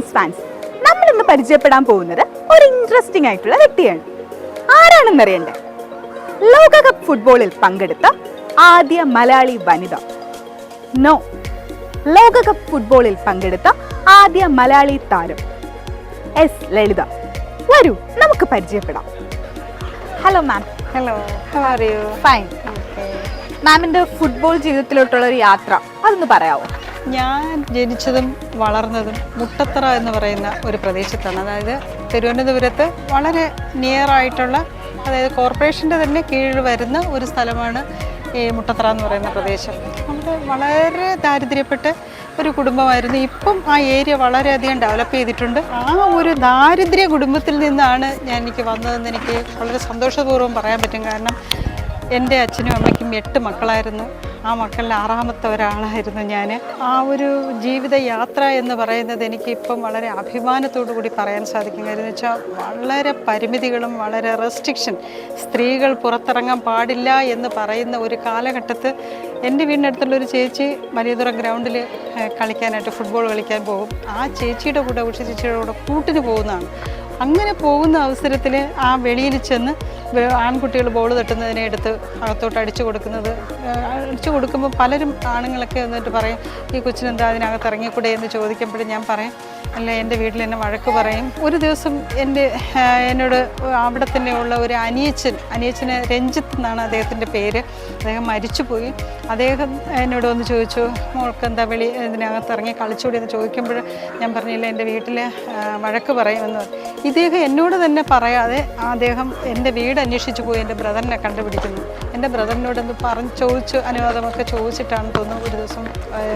Sports fans, നമ്മൾ ഇന്ന് പരിചയപ്പെടാൻ പോകുന്നത് ഒരു ഇൻട്രസ്റ്റിംഗ് ആയിട്ടുള്ള വ്യക്തിയാണ്. ആരാണെന്നറിയണ്ടേ? ലോകകപ്പ് ഫുട്ബോളിൽ പങ്കെടുത്ത ആദ്യ മലയാളി വനിത. നോ, ലോകകപ്പ് ഫുട്ബോളിൽ പങ്കെടുത്ത ആദ്യ മലയാളി താരം എസ് ലളിത. വരൂ നമുക്ക് പരിചയപ്പെടാം. Hello ma'am. Hello, how are you? Fine. മാമിന്റെ ഫുട്ബോൾ ജീവിതത്തിലോട്ടുള്ള ഒരു യാത്ര അതൊന്ന് പറയാമോ? ഞാൻ ജനിച്ചതും വളർന്നതും മുട്ടത്തറ എന്ന് പറയുന്ന ഒരു പ്രദേശത്താണ്. അതായത് തിരുവനന്തപുരത്ത് വളരെ നിയർ ആയിട്ടുള്ള, അതായത് കോർപ്പറേഷൻ്റെ തന്നെ കീഴിൽ വരുന്ന ഒരു സ്ഥലമാണ് ഈ മുട്ടത്തറ എന്ന് പറയുന്ന പ്രദേശം. നമുക്ക് വളരെ ദാരിദ്ര്യപ്പെട്ട് ഒരു കുടുംബമായിരുന്നു. ഇപ്പം ആ ഏരിയ വളരെയധികം ഡെവലപ്പ് ചെയ്തിട്ടുണ്ട്. ആ ഒരു ദാരിദ്ര്യ കുടുംബത്തിൽ നിന്നാണ് എനിക്ക് വന്നതെന്ന് എനിക്ക് വളരെ സന്തോഷപൂർവ്വം പറയാൻ പറ്റും. കാരണം എൻ്റെ അച്ഛനും അമ്മയ്ക്കും 8 മക്കളായിരുന്നു. ആ മക്കളിൽ 6ാമത്തെ ഒരാളായിരുന്നു ഞാൻ. ആ ഒരു ജീവിത യാത്ര എന്ന് പറയുന്നത് എനിക്കിപ്പം വളരെ അഭിമാനത്തോടു കൂടി പറയാൻ സാധിക്കും. കാര്യം എന്ന് വെച്ചാൽ വളരെ പരിമിതികളും വളരെ റെസ്ട്രിക്ഷൻ, സ്ത്രീകൾ പുറത്തിറങ്ങാൻ പാടില്ല എന്ന് പറയുന്ന ഒരു കാലഘട്ടത്ത് എൻ്റെ വീടിനടുത്തുള്ളൊരു ചേച്ചി വലിയതുറ ഗ്രൗണ്ടിൽ കളിക്കാനായിട്ട് ഫുട്ബോൾ കളിക്കാൻ പോകും. ആ ചേച്ചിയുടെ കൂടെ, ഉഷ ചേച്ചിയുടെ കൂടെ കൂട്ടിന് പോകുന്നതാണ്. അങ്ങനെ പോകുന്ന അവസരത്തിൽ ആ വെളിയിൽ ചെന്ന് ആൺകുട്ടികൾ ബോൾ തട്ടുന്നതിനെ എടുത്ത് അകത്തോട്ട് അടിച്ചു കൊടുക്കുമ്പോൾ പലരും ആണുങ്ങളൊക്കെ എന്നിട്ട് പറയും, ഈ കൊച്ചിനെന്താ അതിനകത്ത് ഇറങ്ങിക്കൂടെ എന്ന് ചോദിക്കുമ്പോഴും ഞാൻ പറയും, അല്ല എൻ്റെ വീട്ടിൽ എന്നെ വഴക്ക് പറയും. ഒരു ദിവസം എന്നോട് അവിടെ തന്നെയുള്ള ഒരു അനിയച്ചന് രഞ്ജിത്ത് എന്നാണ് അദ്ദേഹത്തിൻ്റെ പേര്. അദ്ദേഹം മരിച്ചുപോയി. അദ്ദേഹം എന്നോട് വന്ന് ചോദിച്ചു, മോൾക്ക് എന്താ ഇതിനകത്ത് ഇറങ്ങി കളിച്ചുകൂടി എന്ന് ചോദിക്കുമ്പോൾ ഞാൻ പറഞ്ഞില്ല, എൻ്റെ വീട്ടിൽ വഴക്ക് പറയുമെന്ന്. ഇദ്ദേഹം എന്നോട് തന്നെ പറയാതെ അദ്ദേഹം എൻ്റെ വീട് അന്വേഷിച്ച് പോയി എൻ്റെ ബ്രദറിനെ കണ്ടുപിടിക്കുന്നു. എൻ്റെ ബ്രദറിനോടൊന്ന് ചോദിച്ചു, അനുവാദമൊക്കെ ചോദിച്ചിട്ടാണ് തോന്നുന്നു. ഒരു ദിവസം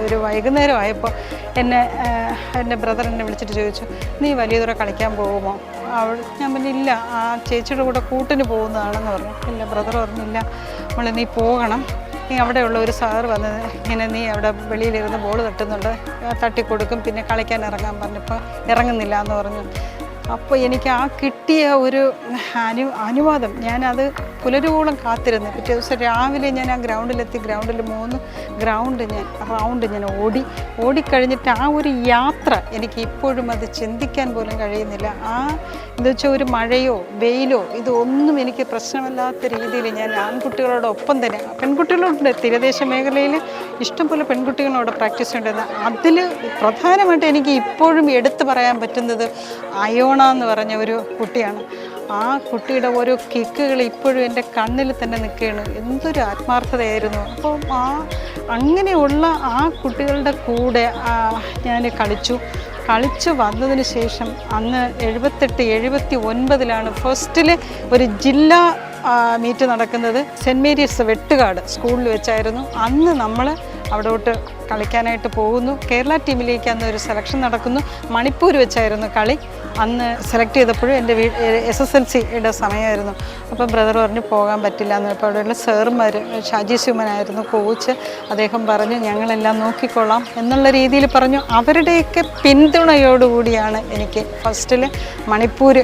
ഒരു വൈകുന്നേരം ആയപ്പോൾ എൻ്റെ ബ്രദർ എന്നെ വിളിച്ചിട്ട് ചോദിച്ചു, നീ വലിയതുറ കളിക്കാൻ പോകുമോ? ഞാൻ പറഞ്ഞില്ല, ആ ചേച്ചിയുടെ കൂടെ കൂട്ടിന് പോകുന്നതാണെന്ന് പറഞ്ഞു. ഇല്ല, ബ്രദർ പറഞ്ഞില്ല, മോളെ നീ പോകണം, നീ അവിടെയുള്ള ഒരു സാറ് വന്നത് ഇങ്ങനെ നീ അവിടെ വെളിയിലിരുന്ന് ബോൾ തട്ടുന്നുണ്ട്, തട്ടിക്കൊടുക്കും, പിന്നെ കളിക്കാൻ ഇറങ്ങാൻ പറഞ്ഞപ്പോൾ ഇറങ്ങുന്നില്ല എന്ന് പറഞ്ഞു. അപ്പോൾ എനിക്ക് ആ കിട്ടിയ ഒരു അനുവാദം, ഞാനത് പുലരുവോളം കാത്തിരുന്നു. പിറ്റേ ദിവസം രാവിലെ ഞാൻ ആ ഗ്രൗണ്ടിലെത്തി. ഗ്രൗണ്ടിൽ 3 റൗണ്ട് ഞാൻ ഓടിക്കഴിഞ്ഞിട്ട് ആ ഒരു യാത്ര എനിക്ക് ഇപ്പോഴും അത് ചിന്തിക്കാൻ പോലും കഴിയുന്നില്ല. എന്താ വെച്ചാൽ ഒരു മഴയോ വെയിലോ ഇതൊന്നും എനിക്ക് പ്രശ്നമല്ലാത്ത രീതിയിൽ ഞാൻ ആൺകുട്ടികളോടൊപ്പം തന്നെ, പെൺകുട്ടികളോട് തീരദേശ മേഖലയിൽ ഇഷ്ടംപോലെ പെൺകുട്ടികളോട് പ്രാക്ടീസ് ഉണ്ടെന്ന്. അതിൽ പ്രധാനമായിട്ട് എനിക്ക് ഇപ്പോഴും എടുത്തു പറയാൻ പറ്റുന്നത് അയോണ എന്ന് പറഞ്ഞ ഒരു കുട്ടിയാണ്. ആ കുട്ടിയുടെ ഓരോ കിക്കുകൾ ഇപ്പോഴും എൻ്റെ കണ്ണിൽ തന്നെ നിൽക്കുകയാണ്. എന്തൊരു ആത്മാർത്ഥതയായിരുന്നു. അപ്പോൾ അങ്ങനെയുള്ള ആ കുട്ടികളുടെ കൂടെ ഞാൻ കളിച്ചു വന്നതിന് ശേഷം അന്ന് 78-79 ഫസ്റ്റിൽ ഒരു ജില്ലാ മീറ്റ് നടക്കുന്നത് സെൻറ്റ് മേരീസ് വെട്ടുകാട് സ്കൂളിൽ വെച്ചായിരുന്നു. അന്ന് നമ്മൾ അവിടോട്ട് കളിക്കാനായിട്ട് പോകുന്നു. കേരള ടീമിലേക്ക് അന്ന് ഒരു സെലക്ഷൻ നടക്കുന്നു. മണിപ്പൂർ വെച്ചായിരുന്നു കളി. അന്ന് സെലക്ട് ചെയ്തപ്പോഴും എൻ്റെ SSLCയുടെ സമയമായിരുന്നു. അപ്പോൾ ബ്രദർ പറഞ്ഞു പോകാൻ പറ്റില്ല എന്ന്. അപ്പോൾ അവിടെയുള്ള സാറുമാർ, ഷാജി സുമനായിരുന്നു കോച്ച്, അദ്ദേഹം പറഞ്ഞു ഞങ്ങളെല്ലാം നോക്കിക്കൊള്ളാം എന്നുള്ള രീതിയിൽ പറഞ്ഞു. അവരുടെയൊക്കെ പിന്തുണയോടുകൂടിയാണ് എനിക്ക് ഫസ്റ്റിൽ മണിപ്പൂർ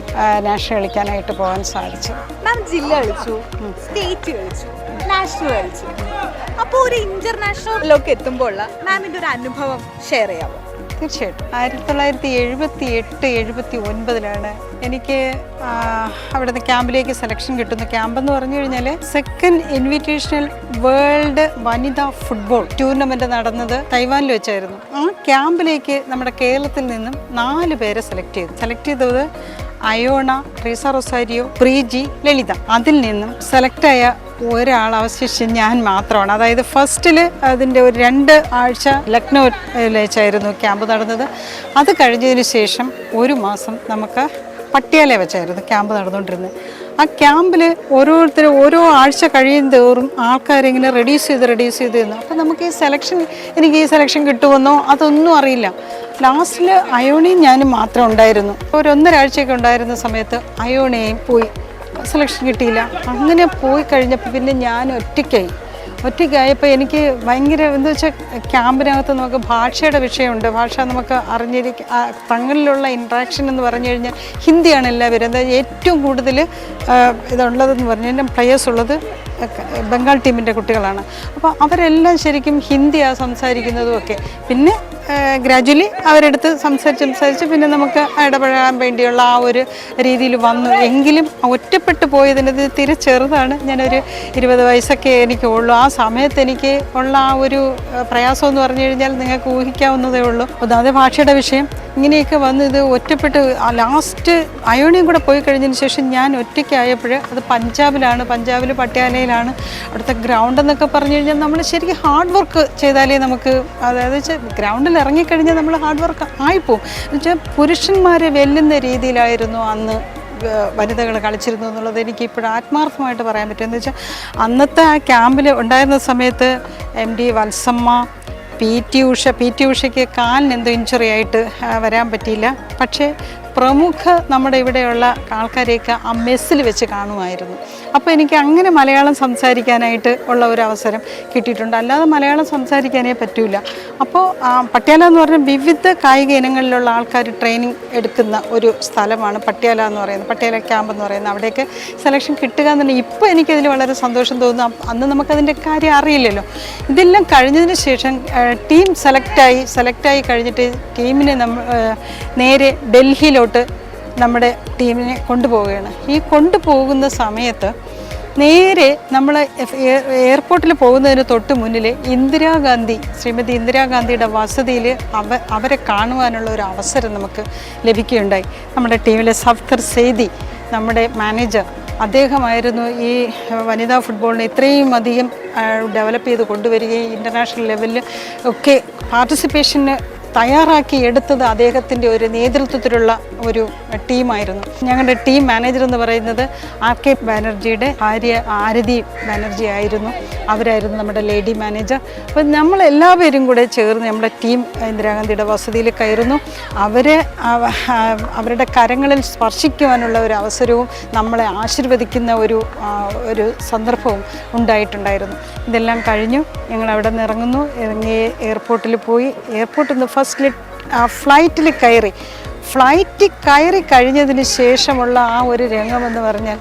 നാഷണൽ കളിക്കാനായിട്ട് പോകാൻ സാധിച്ചത്. മാം ജില്ല കളിച്ചു, സ്റ്റേറ്റ് കളിച്ചു, നാഷണൽ കളിച്ചു. അപ്പോൾ ഒരു ഇന്റർനാഷണലിലൊക്കെ എത്തുമ്പോൾ മാമിൻ്റെ ഒരു അനുഭവം ഷെയർ ചെയ്യാമോ? തീർച്ചയായിട്ടും. 1978-79 എനിക്ക് അവിടുന്ന് ക്യാമ്പിലേക്ക് സെലക്ഷൻ കിട്ടുന്നു. ക്യാമ്പെന്ന് പറഞ്ഞു കഴിഞ്ഞാൽ 2nd ഇൻവിറ്റേഷണൽ വേൾഡ് വനിതാ ഫുട്ബോൾ ടൂർണമെൻറ്റ് നടന്നത് തൈവാനിൽ വെച്ചായിരുന്നു. ആ ക്യാമ്പിലേക്ക് നമ്മുടെ കേരളത്തിൽ നിന്നും 4 പേരെ സെലക്ട് ചെയ്തത് അയോണ, ട്രീസ റൊസാരിയോ, പ്രീജി, ലളിത. അതിൽ നിന്നും സെലക്റ്റായ ഒരാൾ അവശേഷിച്ച് ഞാൻ മാത്രമാണ്. അതായത് ഫസ്റ്റിൽ അതിൻ്റെ ഒരു 2 ആഴ്ച ലക്നൗവിൽ വെച്ചായിരുന്നു ക്യാമ്പ് നടന്നത്. അത് കഴിഞ്ഞതിന് ശേഷം 1 മാസം നമുക്ക് പട്യാല വെച്ചായിരുന്നു ക്യാമ്പ് നടന്നുകൊണ്ടിരുന്നത്. ആ ക്യാമ്പിൽ ഓരോരുത്തരും ഓരോ ആഴ്ച കഴിയും തോറും ആൾക്കാരിങ്ങനെ റെഡ്യൂസ് ചെയ്ത് തന്നു. അപ്പോൾ നമുക്ക് എനിക്ക് ഈ സെലക്ഷൻ കിട്ടുമെന്നോ അതൊന്നും അറിയില്ല. ലാസ്റ്റിൽ അയോണയും ഞാനും മാത്രം ഉണ്ടായിരുന്നു. ഒരു 1.5 ആഴ്ചയൊക്കെ ഉണ്ടായിരുന്ന സമയത്ത് അയോണയും പോയി, സെലക്ഷൻ കിട്ടിയില്ല. അങ്ങനെ പോയി കഴിഞ്ഞപ്പോൾ പിന്നെ ഞാൻ ഒറ്റയ്ക്കായപ്പോൾ എനിക്ക് ഭയങ്കര എന്താ വെച്ചാൽ ക്യാമ്പിനകത്ത് നമുക്ക് ഭാഷയുടെ വിഷയമുണ്ട്. ഭാഷ നമുക്ക് തങ്ങളിലുള്ള ഇൻട്രാക്ഷൻ എന്ന് പറഞ്ഞു കഴിഞ്ഞാൽ ഹിന്ദിയാണ് എല്ലാവരും. എന്താ ഏറ്റവും കൂടുതൽ ഇതുള്ളതെന്ന് പറഞ്ഞു കഴിഞ്ഞാൽ പ്ലെയേഴ്സ് ഉള്ളത് ബംഗാൾ ടീമിൻ്റെ കുട്ടികളാണ്. അപ്പോൾ അവരെല്ലാം ശരിക്കും ഹിന്ദിയാണ് സംസാരിക്കുന്നതും ഒക്കെ. പിന്നെ ഗ്രാജുവലി അവരെടുത്ത് സംസാരിച്ച് പിന്നെ നമുക്ക് ഇടപെടാൻ വേണ്ടിയുള്ള ആ ഒരു രീതിയിൽ വന്നു. എങ്കിലും ഒറ്റപ്പെട്ടു പോയതിന് ഇത് തീരെ ചെറുതാണ്. ഞാനൊരു 20 വയസ്സൊക്കെ എനിക്ക് ഉള്ളൂ. ആ സമയത്ത് എനിക്ക് ഉള്ള ആ ഒരു പ്രയാസം എന്ന് പറഞ്ഞു കഴിഞ്ഞാൽ നിങ്ങൾക്ക് ഊഹിക്കാവുന്നതേ ഉള്ളൂ. ഒന്നാമത്തെ ഭാഷയുടെ വിഷയം, ഇങ്ങനെയൊക്കെ വന്ന് ഇത് ഒറ്റപ്പെട്ട് ലാസ്റ്റ് അയോണിയും കൂടെ പോയി കഴിഞ്ഞതിന് ശേഷം ഞാൻ ഒറ്റയ്ക്കായപ്പോൾ അത് പഞ്ചാബിൽ പട്യാലയിലാണ്. അവിടുത്തെ ഗ്രൗണ്ട് എന്നൊക്കെ പറഞ്ഞു കഴിഞ്ഞാൽ നമ്മൾ ശരിക്കും ഹാർഡ് വർക്ക് ചെയ്താലേ നമുക്ക്, അതായത് ഗ്രൗണ്ടിൽ ഇറങ്ങിക്കഴിഞ്ഞാൽ നമ്മൾ ഹാർഡ് വർക്ക് ആയിപ്പോവും. എന്നുവെച്ചാൽ പുരുഷന്മാരെ വെല്ലുന്ന രീതിയിലായിരുന്നു അന്ന് വനിതകൾ കളിച്ചിരുന്നു എന്നുള്ളത് എനിക്ക് ഇപ്പോഴും ആത്മാർത്ഥമായിട്ട് പറയാൻ പറ്റും. എന്ന് വെച്ചാൽ അന്നത്തെ ആ ക്യാമ്പിൽ ഉണ്ടായിരുന്ന സമയത്ത് MD വത്സമ്മ, PT ഉഷയ്ക്ക് കാലിന് എന്തോ ഇഞ്ചുറി ആയിട്ട് വരാൻ പറ്റിയില്ല. പക്ഷേ പ്രമുഖ നമ്മുടെ ഇവിടെയുള്ള ആൾക്കാരെയൊക്കെ ആ മെസ്സിൽ വെച്ച് കാണുമായിരുന്നു. അപ്പോൾ എനിക്ക് അങ്ങനെ മലയാളം സംസാരിക്കാനായിട്ട് ഉള്ള ഒരു അവസരം കിട്ടിയിട്ടുണ്ട്. അല്ലാതെ മലയാളം സംസാരിക്കാനേ പറ്റില്ല. അപ്പോൾ പട്യാല എന്ന് പറഞ്ഞാൽ വിവിധ കായിക ഇനങ്ങളിലുള്ള ആൾക്കാർ ട്രെയിനിങ് എടുക്കുന്ന ഒരു സ്ഥലമാണ് പട്യാല എന്ന് പറയുന്നത്, പട്യാല ക്യാമ്പ് എന്ന് പറയുന്നത്. അവിടെയൊക്കെ സെലക്ഷൻ കിട്ടുക എന്നുണ്ടെങ്കിൽ ഇപ്പോൾ എനിക്കതിൽ വളരെ സന്തോഷം തോന്നുന്നു. അന്ന് നമുക്കതിൻ്റെ കാര്യം അറിയില്ലല്ലോ. ഇതെല്ലാം കഴിഞ്ഞതിന് ശേഷം ടീം സെലക്റ്റായി കഴിഞ്ഞിട്ട് ടീമിനെ നേരെ ഡൽഹിയിലോട്ട് നമ്മുടെ ടീമിനെ കൊണ്ടുപോവുകയാണ്. ഈ കൊണ്ടുപോകുന്ന സമയത്ത് നേരെ നമ്മൾ എയർപോർട്ടിൽ പോകുന്നതിന് തൊട്ട് മുന്നിൽ ശ്രീമതി ഇന്ദിരാഗാന്ധിയുടെ വസതിയിൽ അവരെ കാണുവാനുള്ള ഒരു അവസരം നമുക്ക് ലഭിക്കുകയുണ്ടായി. നമ്മുടെ ടീമിലെ സഫ്തർ സെയ്ദി, നമ്മുടെ മാനേജർ, അദ്ദേഹമായിരുന്നു ഈ വനിതാ ഫുട്ബോളിനെ ഇത്രയും അധികം ഡെവലപ്പ് ചെയ്ത് കൊണ്ടുവരികയും ഇൻ്റർനാഷണൽ ലെവലിൽ ഒക്കെ പാർട്ടിസിപ്പേഷന് തയ്യാറാക്കി എടുത്തത് അദ്ദേഹത്തിൻ്റെ ഒരു നേതൃത്വത്തിലുള്ള ഒരു ടീമായിരുന്നു. ഞങ്ങളുടെ ടീം മാനേജർ എന്ന് പറയുന്നത് RK ബാനർജിയുടെ ഭാര്യ ആരതി ബാനർജി ആയിരുന്നു. അവരായിരുന്നു നമ്മുടെ ലേഡി മാനേജർ. അപ്പോൾ നമ്മളെല്ലാവരും കൂടെ ചേർന്ന് നമ്മുടെ ടീം ഇന്ദിരാഗാന്ധിയുടെ വസതിയിൽ കയറുന്നു. അവരുടെ കരങ്ങളിൽ സ്പർശിക്കുവാനുള്ള ഒരു അവസരവും നമ്മളെ ആശീർവദിക്കുന്ന ഒരു സന്ദർഭവും ഉണ്ടായിട്ടുണ്ടായിരുന്നു. ഇതെല്ലാം കഴിഞ്ഞു ഞങ്ങൾ അവിടെ നിന്ന് ഇറങ്ങി എയർപോർട്ടിൽ പോയി. എയർപോർട്ടിൽ നിന്ന് ഫ്ലൈറ്റിൽ കയറി കഴിഞ്ഞതിന് ശേഷമുള്ള ആ ഒരു രംഗമെന്ന് പറഞ്ഞാൽ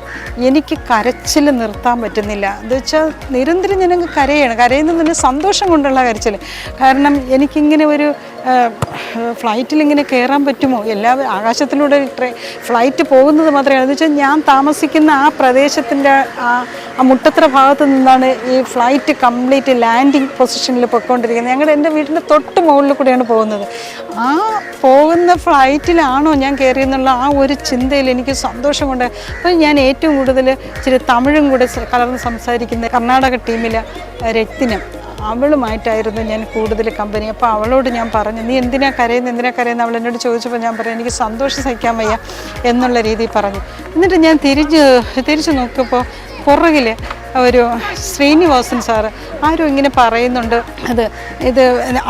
എനിക്ക് കരച്ചിൽ നിർത്താൻ പറ്റുന്നില്ല. എന്ന് വെച്ചാൽ നിരന്തരം ഞാനങ്ങ് കരയുന്നതിന് സന്തോഷം കൊണ്ടുള്ള കരച്ചിൽ. കാരണം എനിക്കിങ്ങനെ ഒരു ഫ്ലൈറ്റിൽ ഇങ്ങനെ കയറാൻ പറ്റുമോ? ആകാശത്തിലൂടെ ഫ്ലൈറ്റ് പോകുന്നത് മാത്രമേ. എന്ന് വെച്ചാൽ ഞാൻ താമസിക്കുന്ന ആ പ്രദേശത്തിൻ്റെ ആ മുട്ടത്തറ ഭാഗത്തു നിന്നാണ് ഈ ഫ്ലൈറ്റ് കംപ്ലീറ്റ് ലാൻഡിങ് പൊസിഷനിൽ പൊയ്ക്കൊണ്ടിരിക്കുന്നത്. എൻ്റെ വീടിൻ്റെ തൊട്ട് മുകളിൽ കൂടെയാണ് പോകുന്നത്. ആ പോകുന്ന ഫ്ലൈറ്റിലാണോ ഞാൻ കയറിയെന്നുള്ള ആ ഒരു ചിന്തയിൽ എനിക്ക് സന്തോഷം കൊണ്ട്. അപ്പോൾ ഞാൻ ഏറ്റവും കൂടുതൽ ഇച്ചിരി തമിഴും കൂടെ കലർന്ന് സംസാരിക്കുന്ന കർണാടക ടീമിലെ രത്നം, അവളുമായിട്ടായിരുന്നു ഞാൻ കൂടുതൽ കമ്പനി. അപ്പോൾ അവളോട് ഞാൻ പറഞ്ഞു, നീ എന്തിനാ കരയുന്നത് അവൾ എന്നോട് ചോദിച്ചപ്പോൾ ഞാൻ പറഞ്ഞു, എനിക്ക് സന്തോഷം സഹിക്കാൻ വയ്യ എന്നുള്ള രീതിയിൽ പറഞ്ഞു. എന്നിട്ട് ഞാൻ തിരിച്ചു നോക്കിയപ്പോൾ പുറകിൽ ഒരു ശ്രീനിവാസൻ സാറ് ആരും ഇങ്ങനെ പറയുന്നുണ്ട്.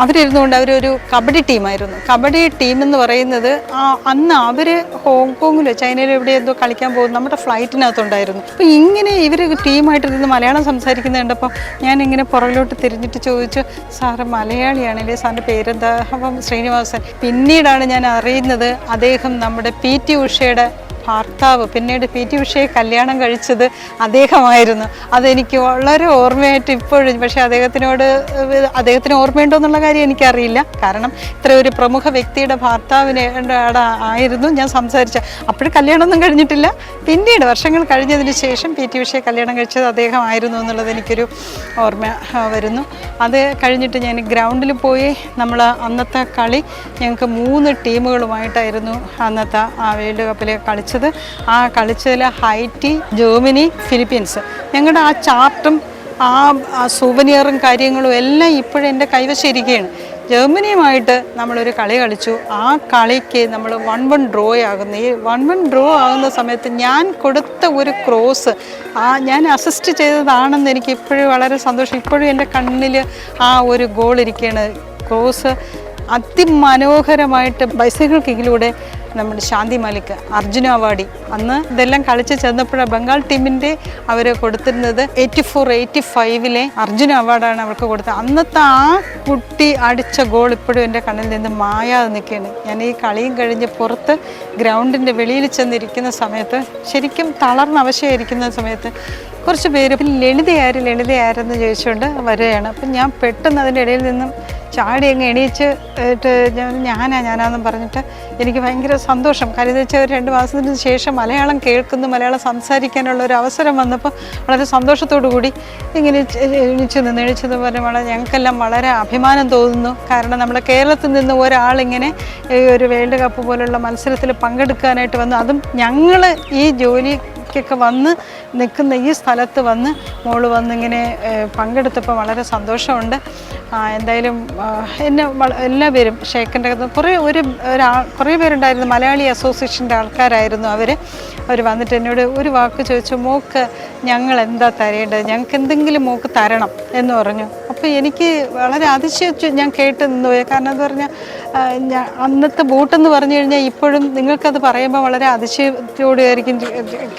അവരിരുന്നുകൊണ്ട് അവരൊരു കബഡി ടീമായിരുന്നു. കബഡി ടീം എന്ന് പറയുന്നത് അന്ന് അവർ ഹോങ്കോങ്ങിലോ ചൈനയിലോ എവിടെ എന്തോ കളിക്കാൻ പോകും നമ്മുടെ ഫ്ലൈറ്റിനകത്തുണ്ടായിരുന്നു. അപ്പോൾ ഇങ്ങനെ ഇവർ ടീമായിട്ടിരുന്ന് മലയാളം സംസാരിക്കുന്നത് കണ്ടപ്പോൾ ഞാൻ ഇങ്ങനെ പുറകിലോട്ട് തിരിഞ്ഞിട്ട് ചോദിച്ചു, സാറ് മലയാളിയാണല്ലേ, സാറിൻ്റെ പേരെന്താ? അപ്പം ശ്രീനിവാസൻ. പിന്നീടാണ് ഞാൻ അറിയുന്നത് അദ്ദേഹം നമ്മുടെ PT ഉഷയുടെ ഭർത്താവ്, പിന്നീട് PT ഉഷയെ കല്യാണം കഴിച്ചത് അദ്ദേഹമായിരുന്നു. അതെനിക്ക് വളരെ ഓർമ്മയായിട്ട് ഇപ്പോഴും. പക്ഷേ അദ്ദേഹത്തിന് ഓർമ്മയുണ്ടോ എന്നുള്ള കാര്യം എനിക്കറിയില്ല. കാരണം ഇത്ര ഒരു പ്രമുഖ വ്യക്തിയുടെ ഭർത്താവിനെ ആയിരുന്നു ഞാൻ സംസാരിച്ച. അപ്പോഴും കല്യാണമൊന്നും കഴിഞ്ഞിട്ടില്ല. പിന്നീട് വർഷങ്ങൾ കഴിഞ്ഞതിന് ശേഷം PT ഉഷയെ കല്യാണം കഴിച്ചത് അദ്ദേഹമായിരുന്നു എന്നുള്ളത് എനിക്കൊരു ഓർമ്മ വരുന്നു. അത് കഴിഞ്ഞിട്ട് ഞാൻ ഗ്രൗണ്ടിൽ പോയി. നമ്മൾ അന്നത്തെ കളി ഞങ്ങൾക്ക് 3 ടീമുകളുമായിട്ടായിരുന്നു അന്നത്തെ ആ വേൾഡ് കപ്പിൽ കളിച്ചത്. ആ കളിച്ചതിൽ ഹൈറ്റി, ജർമ്മനി, ഫിലിപ്പീൻസ്. ഞങ്ങളുടെ ആ ചാർട്ടും ആ സുവനിയറും കാര്യങ്ങളും എല്ലാം ഇപ്പോഴും എൻ്റെ കൈവശം ഇരിക്കുകയാണ്. ജർമ്മനിയുമായിട്ട് നമ്മളൊരു കളി കളിച്ചു. ആ കളിക്ക് നമ്മൾ 1-1 ഡ്രോ ആകുന്നു. ഈ 1-1 ഡ്രോ ആകുന്ന സമയത്ത് ഞാൻ കൊടുത്ത ഒരു ക്രോസ് ഞാൻ അസിസ്റ്റ് ചെയ്തതാണെന്ന് എനിക്ക് ഇപ്പോഴും വളരെ സന്തോഷം. ഇപ്പോഴും എൻ്റെ കണ്ണിൽ ആ ഒരു ഗോൾ ഇരിക്കുകയാണ്. ക്രോസ് അതിമനോഹരമായിട്ട് ബൈസിക്കിൾ കിക്കിലൂടെ നമ്മുടെ ശാന്തി മലിക്, അർജുന അവാർഡി. അന്ന് ഇതെല്ലാം കളിച്ച് ചെന്നപ്പോഴാണ് ബംഗാൾ ടീമിൻ്റെ അവർ കൊടുത്തിരുന്നത് 84-85 അർജുന അവാർഡാണ് അവർക്ക് കൊടുത്തത്. അന്നത്തെ ആ കുട്ടി അടിച്ച ഗോൾ ഇപ്പോഴും എൻ്റെ കണ്ണിൽ നിന്ന് മായാതെ നിൽക്കുകയാണ്. ഞാൻ ഈ കളിയും കഴിഞ്ഞ് പുറത്ത് ഗ്രൗണ്ടിൻ്റെ വെളിയിൽ ചെന്നിരിക്കുന്ന സമയത്ത് ശരിക്കും തളർന്ന അവശയായിരിക്കുന്ന സമയത്ത് കുറച്ച് പേര് ലളിതയാരെന്ന് ചോദിച്ചുകൊണ്ട് വരികയാണ്. അപ്പം ഞാൻ പെട്ടെന്ന് അതിൻ്റെ ഇടയിൽ നിന്നും ചാടി അങ്ങ് എണീച്ച് ഞാനാന്നും പറഞ്ഞിട്ട് എനിക്ക് ഭയങ്കര സന്തോഷം. കാര്യം എന്ന് വെച്ചാൽ 2 മാസത്തിന് ശേഷം മലയാളം കേൾക്കുന്നു, മലയാളം സംസാരിക്കാനുള്ള ഒരു അവസരം വന്നപ്പോൾ വളരെ സന്തോഷത്തോടു കൂടി ഇങ്ങനെ എണീച്ചെന്ന് പറഞ്ഞാൽ ഞങ്ങൾക്കെല്ലാം വളരെ അഭിമാനം തോന്നുന്നു. കാരണം നമ്മുടെ കേരളത്തിൽ നിന്ന് ഒരാളിങ്ങനെ ഒരു വേൾഡ് കപ്പ് പോലുള്ള മത്സരത്തിൽ പങ്കെടുക്കാനായിട്ട് വന്നു, അതും ഞങ്ങൾ ഈ ജോലിക്കൊക്കെ വന്ന് നിൽക്കുന്ന ഈ സ്ഥലത്ത് വന്ന് മോള് വന്നിങ്ങനെ പങ്കെടുത്തപ്പോൾ വളരെ സന്തോഷമുണ്ട്. എന്തായാലും എന്നെ എല്ലാവരും ഷേഖിൻ്റെ കുറേ പേരുണ്ടായിരുന്നു. മലയാളി അസോസിയേഷൻ്റെ ആൾക്കാരായിരുന്നു അവർ വന്നിട്ട് എന്നോട് ഒരു വാക്ക് ചോദിച്ചു, മോക്ക് ഞങ്ങൾ എന്താ തരേണ്ടത്, ഞങ്ങൾക്ക് എന്തെങ്കിലും മോക്ക് തരണം എന്ന് പറഞ്ഞു. അപ്പോൾ എനിക്ക് വളരെ അതിശയിച്ചു ഞാൻ കേട്ട് നിന്നുപോയി. കാരണം എന്ന് പറഞ്ഞാൽ അന്നത്തെ ബൂട്ടെന്ന് പറഞ്ഞു കഴിഞ്ഞാൽ ഇപ്പോഴും നിങ്ങൾക്കത് പറയുമ്പോൾ വളരെ അതിശയത്തോടെയായിരിക്കും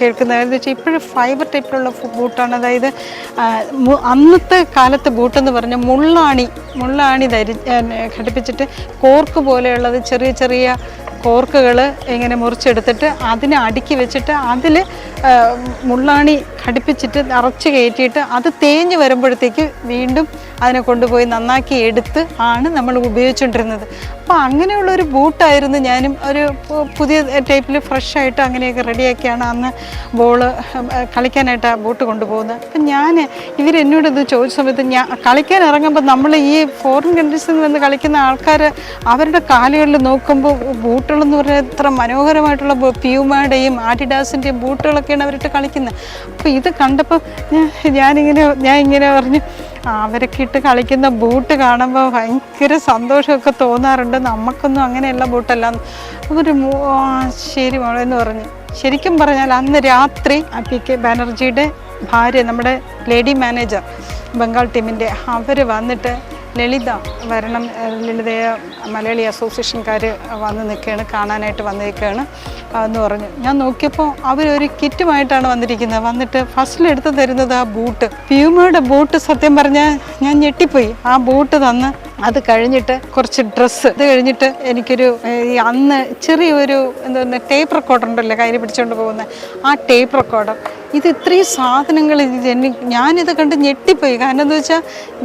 കേൾക്കുന്നത്. എന്ന് വെച്ചാൽ ഇപ്പോഴും ഫൈബർ ടൈപ്പിലുള്ള ബൂട്ടാണ്. അതായത് അന്നത്തെ കാലത്ത് ബൂട്ടെന്ന് പറഞ്ഞാൽ മുള്ളാണി ഘടിപ്പിച്ചിട്ട് കോർക്ക് പോലെയുള്ളത് ചെറിയ ചെറിയ കോർക്കുകൾ ഇങ്ങനെ മുറിച്ചെടുത്തിട്ട് അതിനെ അടുക്കി വെച്ചിട്ട് അതിൽ മുള്ളാണി ഘടിപ്പിച്ചിട്ട് നിറച്ച് കയറ്റിയിട്ട് അത് തേഞ്ഞ് വരുമ്പോഴത്തേക്ക് വീണ്ടും അതിനെ കൊണ്ടുപോയി നന്നാക്കി എടുത്ത് ആണ് നമ്മൾ ഉപയോഗിച്ചുകൊണ്ടിരുന്നത്. അപ്പോൾ അങ്ങനെയുള്ളൊരു ബൂട്ടായിരുന്നു ഞാനും ഒരു പുതിയ ടൈപ്പിൽ ഫ്രഷായിട്ട് അങ്ങനെയൊക്കെ റെഡിയാക്കിയാണ് അന്ന് ബോൾ കളിക്കാനായിട്ട് ആ ബൂട്ട് കൊണ്ടുപോകുന്നത്. അപ്പം ഇവരെന്നോടിത് ചോദിച്ച സമയത്ത് കളിക്കാൻ ഇറങ്ങുമ്പോൾ നമ്മൾ ഈ ഫോറിൻ കൺട്രീസിൽ നിന്ന് കളിക്കുന്ന ആൾക്കാർ അവരുടെ കാലുകളിൽ നോക്കുമ്പോൾ ബൂട്ടുകളെന്ന് പറഞ്ഞാൽ എത്ര മനോഹരമായിട്ടുള്ള പ്യൂമയുടെയും ആഡിഡാസിൻ്റെയും ബൂട്ടുകളൊക്കെയാണ് അവരിട്ട് കളിക്കുന്നത്. അപ്പോൾ ഇത് കണ്ടപ്പോൾ ഞാൻ ഇങ്ങനെ പറഞ്ഞു, അവരൊക്കെ ഇട്ട് കളിക്കുന്ന ബൂട്ട് കാണുമ്പോൾ ഭയങ്കര സന്തോഷമൊക്കെ തോന്നാറുണ്ട്. നമുക്കൊന്നും അങ്ങനെയുള്ള ബൂട്ടല്ല. ഒരു ശരി മോളെന്ന് പറഞ്ഞു. ശരിക്കും പറഞ്ഞാൽ അന്ന് രാത്രി PK ബാനർജിയുടെ ഭാര്യ, നമ്മുടെ ലേഡി മാനേജർ ബംഗാൾ ടീമിൻ്റെ, അവർ വന്നിട്ട് ലളിതയെ മലയാളി അസോസിയേഷൻകാർ വന്ന് നിൽക്കുകയാണ്, കാണാനായിട്ട് വന്നിരിക്കുകയാണ് എന്ന് പറഞ്ഞു. ഞാൻ നോക്കിയപ്പോൾ അവരൊരു കിറ്റുമായിട്ടാണ് വന്നിരിക്കുന്നത്. വന്നിട്ട് ഫസ്റ്റിലെടുത്ത് തരുന്നത് ആ ബൂട്ട്, പ്യൂമയുടെ ബൂട്ട്. സത്യം പറഞ്ഞാൽ ഞാൻ ഞെട്ടിപ്പോയി. ആ ബൂട്ട് തന്ന് അത് കഴിഞ്ഞിട്ട് കുറച്ച് ഡ്രസ്സ്, അത് കഴിഞ്ഞിട്ട് എനിക്കൊരു അന്ന് ചെറിയൊരു എന്താ പറയുക ടേപ്പ് റെക്കോർഡർ ഉണ്ടല്ലോ കയ്യിൽ പിടിച്ചുകൊണ്ട് പോകുന്നത്, ആ ടേപ്പ് റെക്കോർഡർ. ഇത് ഇത്രയും സാധനങ്ങൾ ഞാനിത് കണ്ട് ഞെട്ടിപ്പോയി. കാരണം എന്താ വെച്ചാൽ